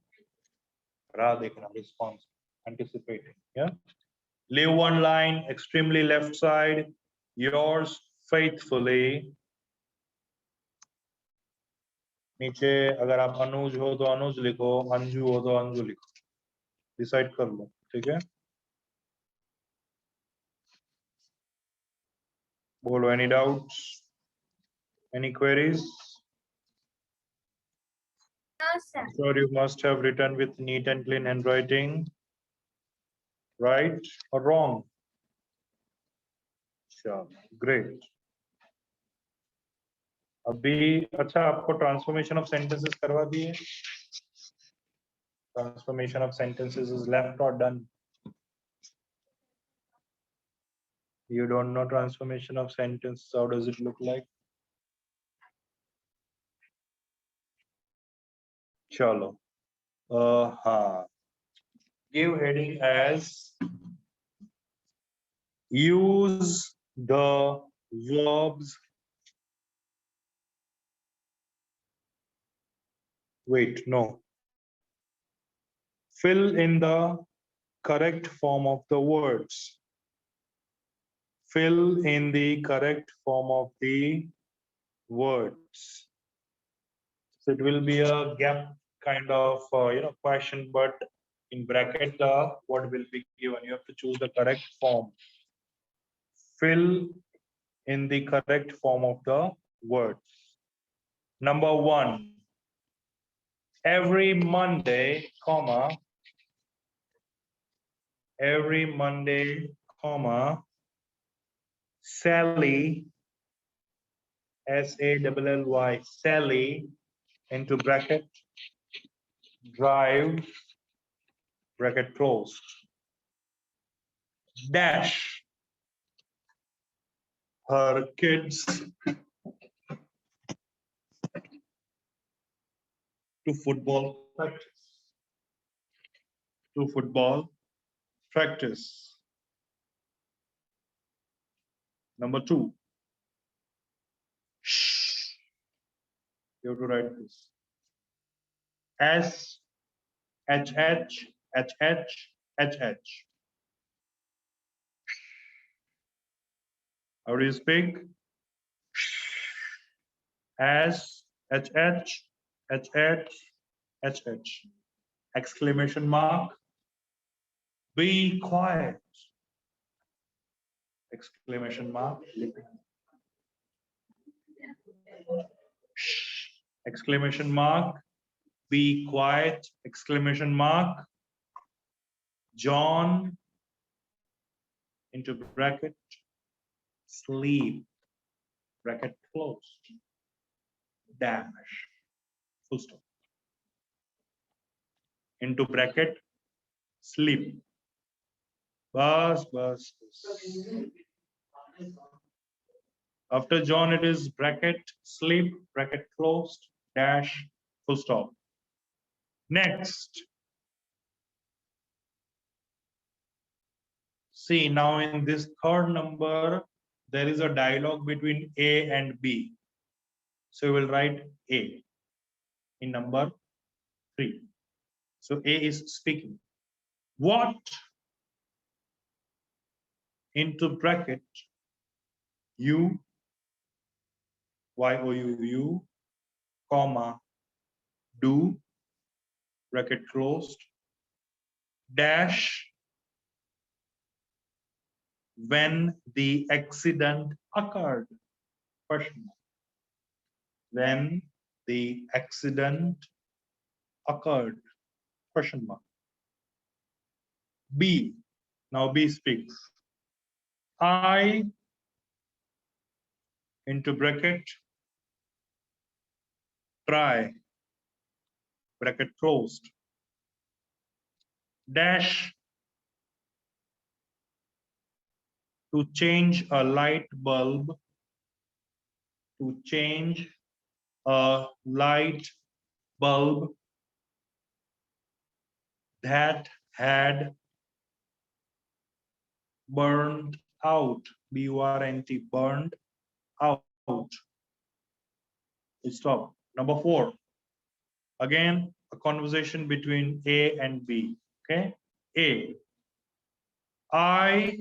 Response. Anticipating. Yeah. Leave one line. Extremely left side. Yours faithfully. नीचे अगर आप अनुज हो तो अनुज लिखो, अंजू हो तो अंजू लिखो, decide कर लो, ठीक है? बोलो, any doubts, any queries? No, sir. Sure, you must have written with neat and clean handwriting, right or wrong? Sure, great. अभी अच्छा आपको ट्रांसफॉर्मेशन ऑफ सेंटेंसेस करवा दिए? Transformation of sentences is left और done? You don't know transformation of sentence. How does it look like? Chalo. Give heading as use the verbs. Wait, no. Fill in the correct form of the words. Fill in the correct form of the words. So it will be a gap kind of question, but in bracket the word will be given. You have to choose the correct form. Fill in the correct form of the words. Number 1. Every Monday, comma. Every Monday, comma. Sally, SALLY, Sally, into bracket, drive, bracket closed, dash, her kids to football practice. To football practice. Number 2. Shh. You have to write this. SHH. How do you speak? SHH. Exclamation mark. Be quiet. Exclamation mark. Exclamation mark. Be quiet. Exclamation mark. John, into bracket, sleep, bracket closed, dash, full stop, into bracket, sleep. Bus. After John, it is bracket, sleep, bracket closed, dash, full stop. Next. See, now in this third number, there is a dialogue between A and B. So we will write A in number 3. So A is speaking. What, into bracket, you, Y-O-U, comma, do, bracket closed, dash, when the accident occurred, question mark. When the accident occurred, question mark. B, now B speaks. I, into bracket, try, bracket closed, dash, to change a light bulb, to change a light bulb that had burned out, B-U-R-N-T, burned out. Stop. Number 4. Again, a conversation between A and B. Okay. A. I,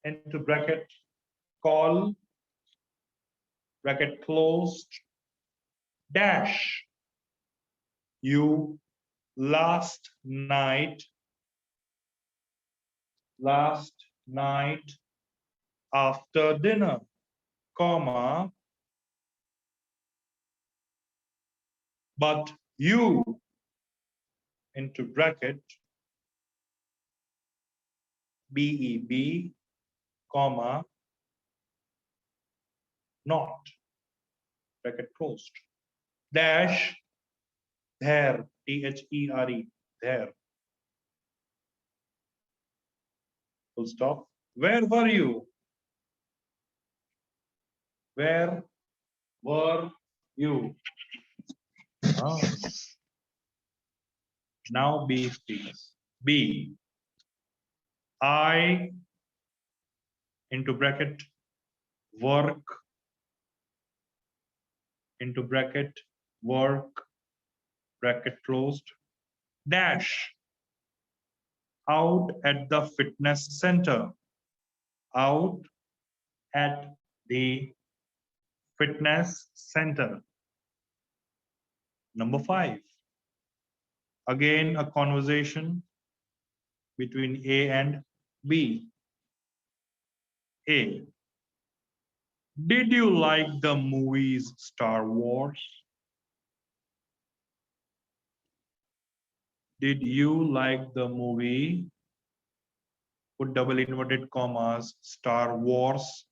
into bracket, call, bracket closed, dash, you last night after dinner, comma, but you, into bracket, B-E-B, comma, not, bracket closed, dash, there, T-H-E-R-E, there, full stop. Where were you? Where were you? Ah. Now B speaks. B. I, into bracket, work, into bracket, work, bracket closed, dash, out at the fitness center, out at the fitness center. Number 5. Again, a conversation between A and B. A. Did you like the movies Star Wars? Did you like the movie, put double inverted commas, Star Wars,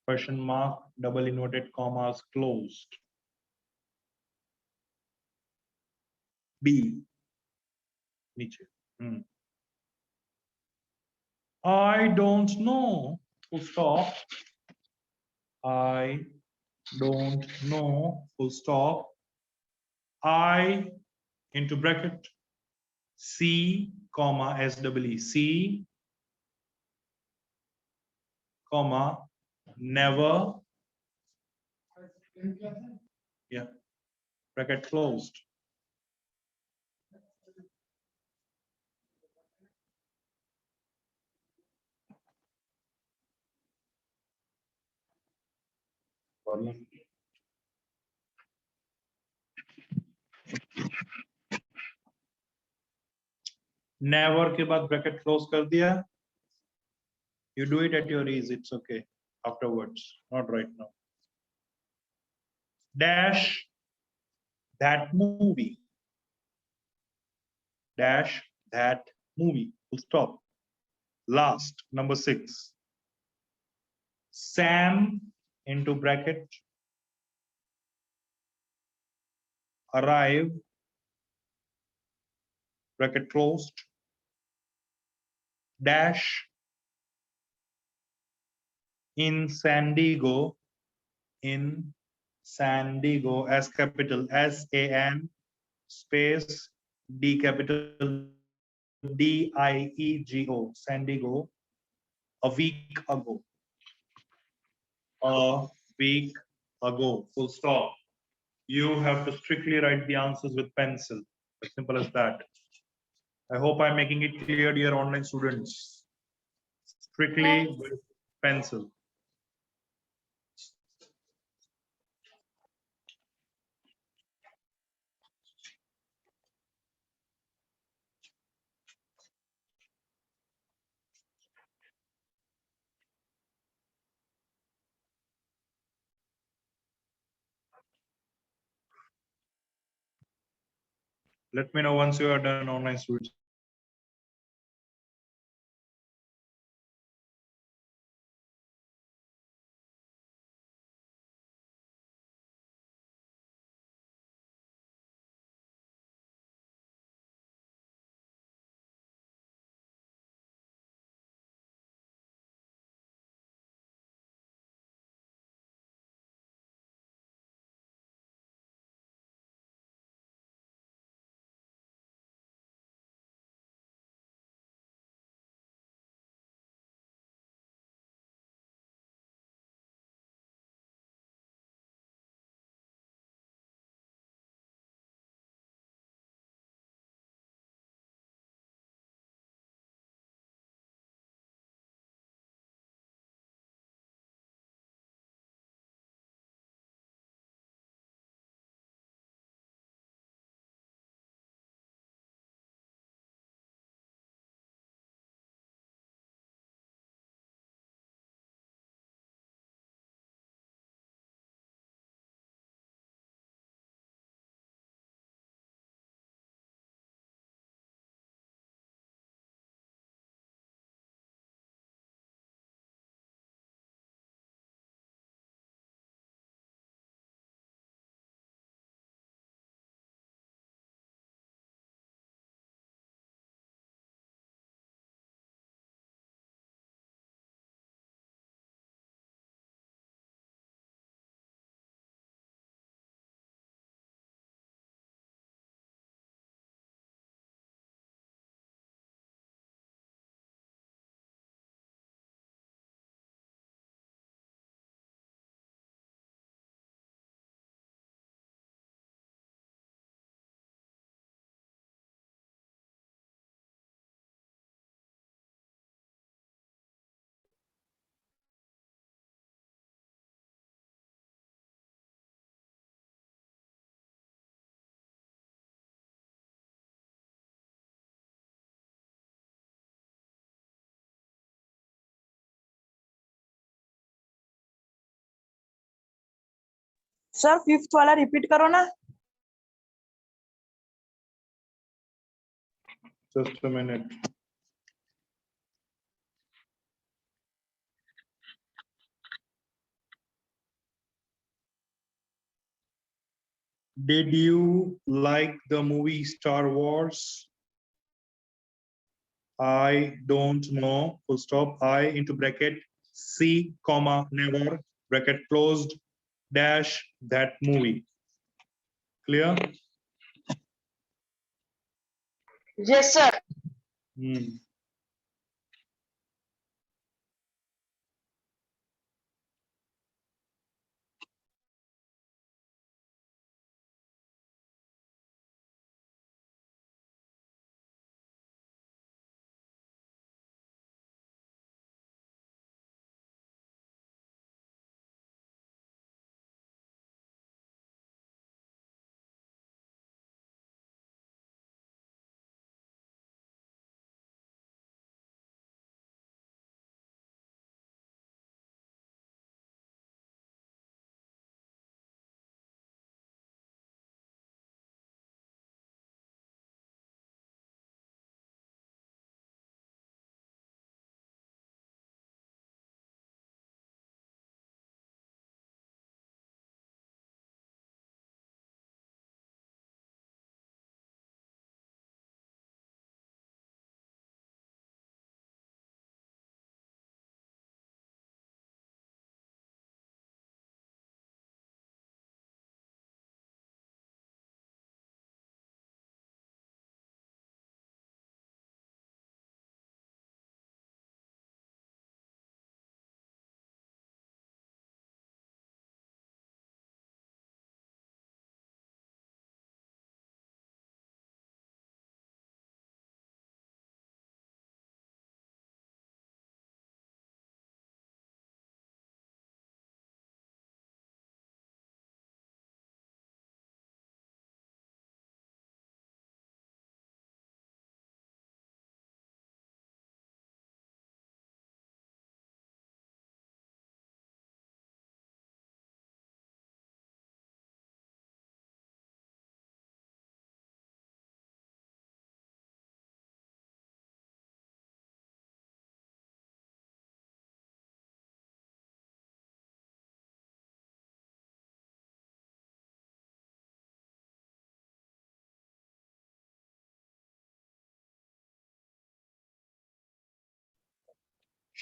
question mark, double inverted commas closed. B. Niche. I don't know. Full stop. I don't know. Full stop. I, into bracket, C, comma, S-E-E, C, comma, never, yeah, bracket closed. Never के बाद bracket close कर दिया. You do it at your ease. It's okay. Afterwards, not right now. Dash, that movie. Dash, that movie. Full stop. Last, number 6. Sam, into bracket, arrive, bracket closed, dash, in San Diego, in Sandiego, as capital, SAN space D capital DIEGO, Sandiego, a week ago. A week ago, full stop. You have to strictly write the answers with pencil. As simple as that. I hope I'm making it clear to your online students. Strictly with pencil. Let me know once you are done, online students. Sir fifth वाला repeat करो ना. Just a minute. Did you like the movie Star Wars? I don't know. Full stop. I into bracket C comma never bracket closed dash that movie. Clear? Yes, sir. Hmm.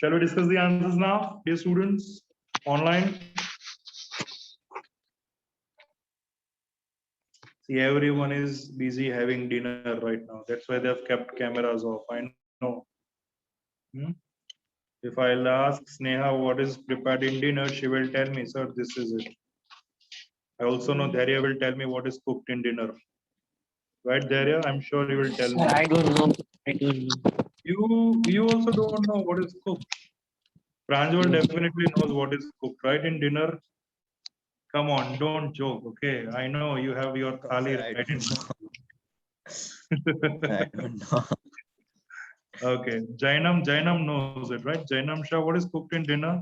Shall we discuss the answers now, dear students, online? See, everyone is busy having dinner right now. That's why they've kept cameras off. I know. Hmm? If I'll ask Sneha what is prepared in dinner, she will tell me, sir, this is it. I also know Daria will tell me what is cooked in dinner. Right, Daria? I'm sure you will tell me. I don't know. I don't know. You also don't know what is cooked. Pranjal definitely knows what is cooked, right, in dinner. Come on, don't joke, okay? I know you have your thali I right. I don't know. Okay, Jainam knows it, right? Jainam Shah, what is cooked in dinner?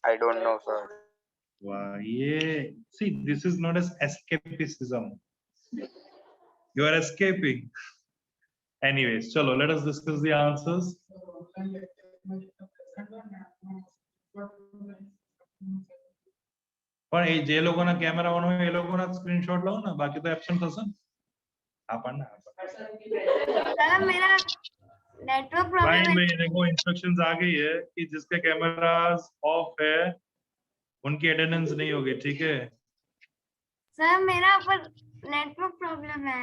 I don't know, sir. Wow, yeah. See, this is not as escapism. You are escaping. Anyways, chalo, let us discuss the answers. પણ એ જે લોકોના camera on હોય એ લોકોના screenshot લો ને બાકી તો absent થશે ને આપણને सर मेरा नेटवर्क फाइन प्रॉब्लम है। में देखो इंस्ट्रक्शंस आ गई है कि जिसके कैमरास ऑफ है उनकी अटेंडेंस नहीं होगी, ठीक है? सर मेरा पर नेटवर्क प्रॉब्लम है।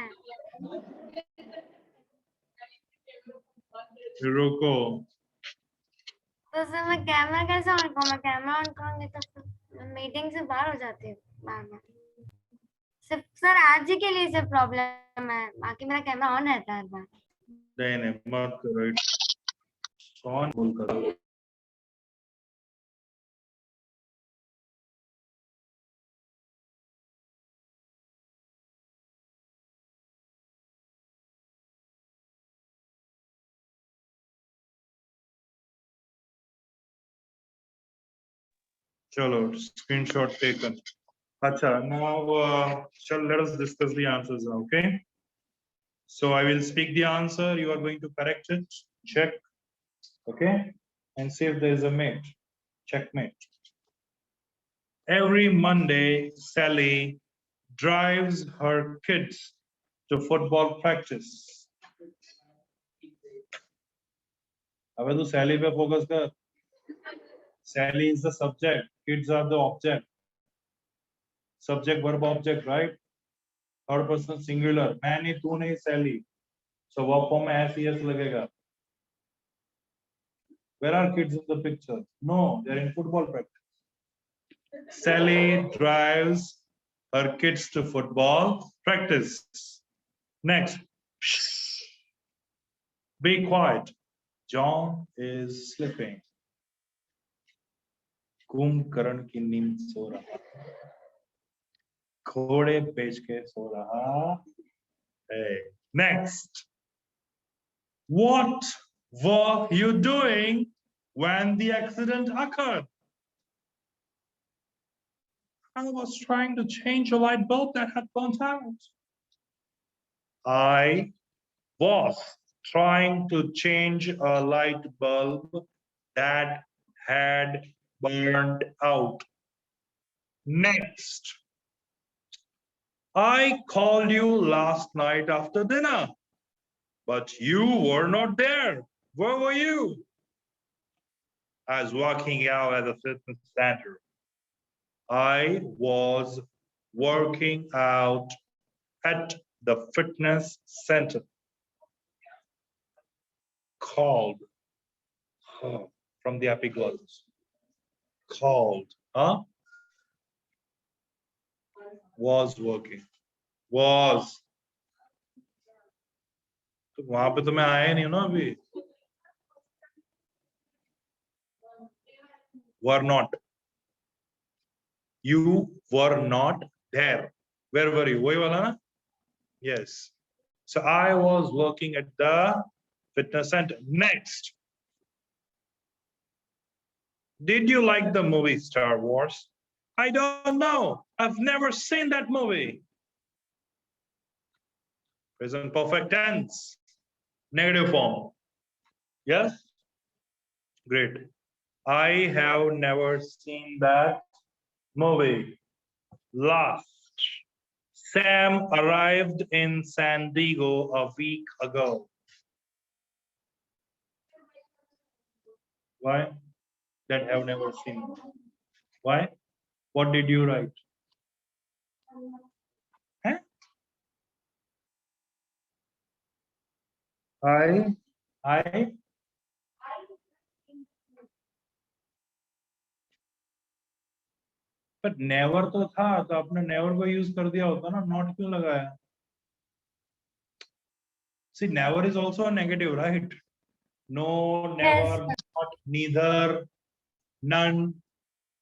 रुको, तो सर मैं कैमरा कैसे ऑन करूँ? मैं कैमरा ऑन करूंगी तो फिर मीटिंग से बाहर हो जाती है बार-बार। सिर्फ सर आज ही के लिए सिर्फ प्रॉब्लम है, बाकी मेरा कैमरा ऑन रहता है हर बार। नहीं मत करो, कौन बोल कर चलो screenshot taken. Acha, now let us discuss the answers now, okay? So I will speak the answer, you are going to correct it, check, okay? And see if there is a mate, checkmate. Every Monday, Sally drives her kids to football practice. अब तो Sally पे focus कर. Sally is the subject, kids are the object. Subject, verb, object, right? Third person singular. मैं नहीं, तू नहीं, Sally. So verb form में SES लगेगा. Where are kids in the picture? No, they are in football practice. Sally drives her kids to football practice. Next. Be quiet. John is sleeping. Kumbhakarna की नींद सो रहा, घोड़े बेच के सो रहा है. Next. What were you doing when the accident occurred? I was trying to change a light bulb that had burnt out. I was trying to change a light bulb that had burned out. Next. I called you last night after dinner, but you were not there. Where were you? I was walking out at the fitness center. I was working out at the fitness center. Called from the epiglottis. Called, huh? Was working. Was. तो वहां पे तो मैं आया नहीं हूं ना अभी. Were not. You were not there. Where were you? वही वाला ना? Yes. So I was working at the fitness center. Next. Did you like the movie Star Wars? I don't know. I've never seen that movie. Present perfect tense. Negative form. Yes? Great. I have never seen that movie. Last. Sam arrived in San Diego a week ago. Why? That have never seen. Why? What did you write? Huh? I but never तो था, तो आपने never को use कर दिया होता ना, not क्यों लगाया? See, never is also a negative, right? No, never, Yes. not, neither, none.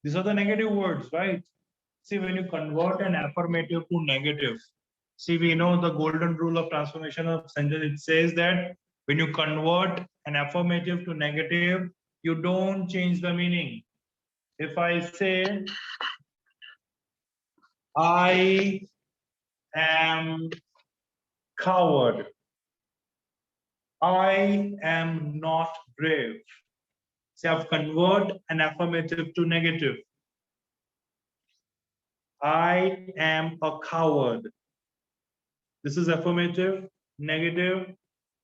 These are the negative words, right? See, when you convert an affirmative to negative, see, we know the golden rule of transformation of sentence. It says that when you convert an affirmative to negative, you don't change the meaning. If I say, I am coward, I am not brave. See, I've converted an affirmative to negative. I am a coward. This is affirmative, negative.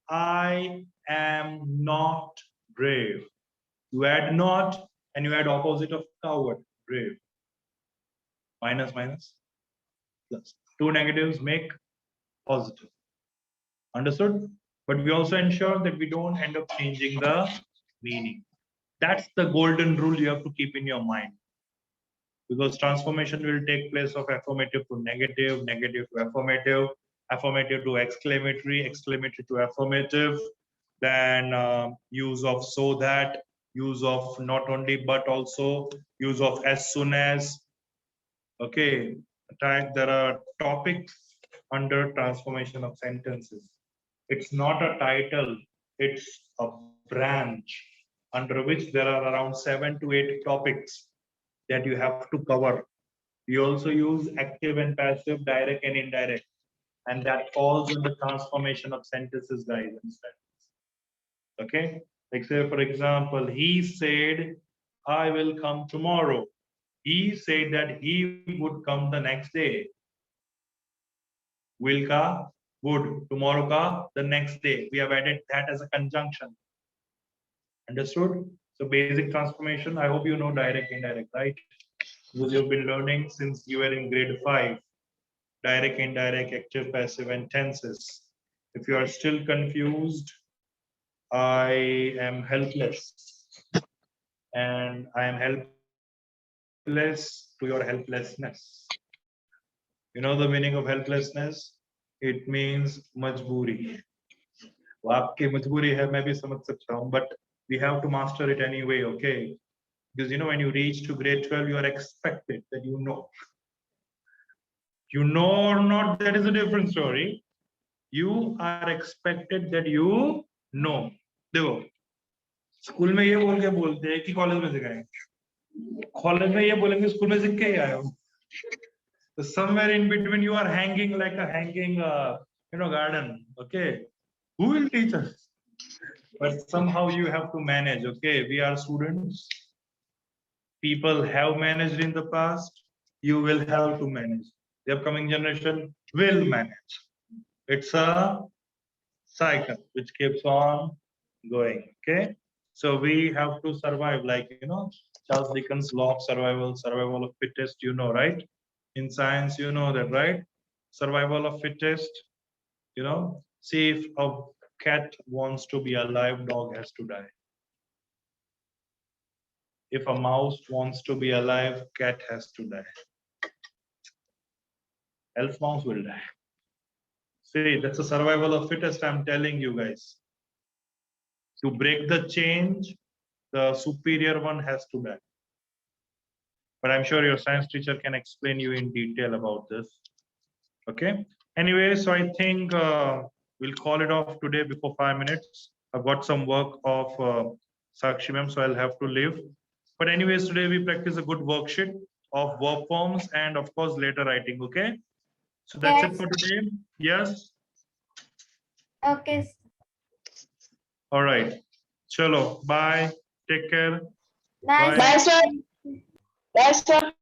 I am not brave. You add not and you add opposite of coward, brave. Minus, minus, plus. Two negatives make positive. Understood? But we also ensure that we don't end up changing the meaning. That's the golden rule you have to keep in your mind. Because transformation will take place of affirmative to negative, negative to affirmative, affirmative to exclamatory, exclamatory to affirmative, then use of so that, use of not only but also, use of as soon as. Okay, there are topics under transformation of sentences. It's not a title, it's a branch under which there are around 7 to 8 topics that you have to cover. We also use active and passive, direct and indirect, and that falls in the transformation of sentences, guys. Okay, like say for example, he said, I will come tomorrow. He said that he would come the next day. Will ka, would, tomorrow ka, the next day. We have added that as a conjunction. Understood? So basic transformation, I hope you know direct, indirect, right? Because you've been learning since you were in grade 5, direct, indirect, active, passive, and tenses. If you are still confused, I am helpless. And I am helpless to your helplessness. You know the meaning of helplessness? It means majboori. वो आपकी मजबूरी है, मैं भी समझ सकता हूँ, but we have to master it anyway, okay? Because you know, when you reach to grade 12, you are expected that you know. You know or not, that is a different story. You are expected that you know. देखो, school में ये बोल के बोलते हैं कि college में सिखाएंगे, कॉलेज में ये बोलेंगे स्कूल में सीख के ही आए हो. So somewhere in between, you are hanging like a hanging, garden. Okay, who will teach us? But somehow you have to manage. Okay, we are students. People have managed in the past. You will have to manage. The upcoming generation will manage. It's a cycle which keeps on going. Okay, so we have to survive, like Charles Dickens' law of survival, survival of fittest. You know, right? In science, you know that, right? Survival of fittest. See, if a cat wants to be alive, dog has to die. If a mouse wants to be alive, cat has to die. Else mouse will die. See, that's the survival of fittest, I'm telling you guys. To break the change, the superior one has to die. But I'm sure your science teacher can explain you in detail about this. Okay. Anyway, so I think we'll call it off today before 5 minutes. I've got some work of Sakshi ma'am, so I'll have to leave. But anyways, today we practice a good worksheet of verb forms and of course letter writing. Okay. So that's it for today. Yes. Okay. All right. Chalo. Bye. Take care. Bye. Bye, sir. Bye, sir.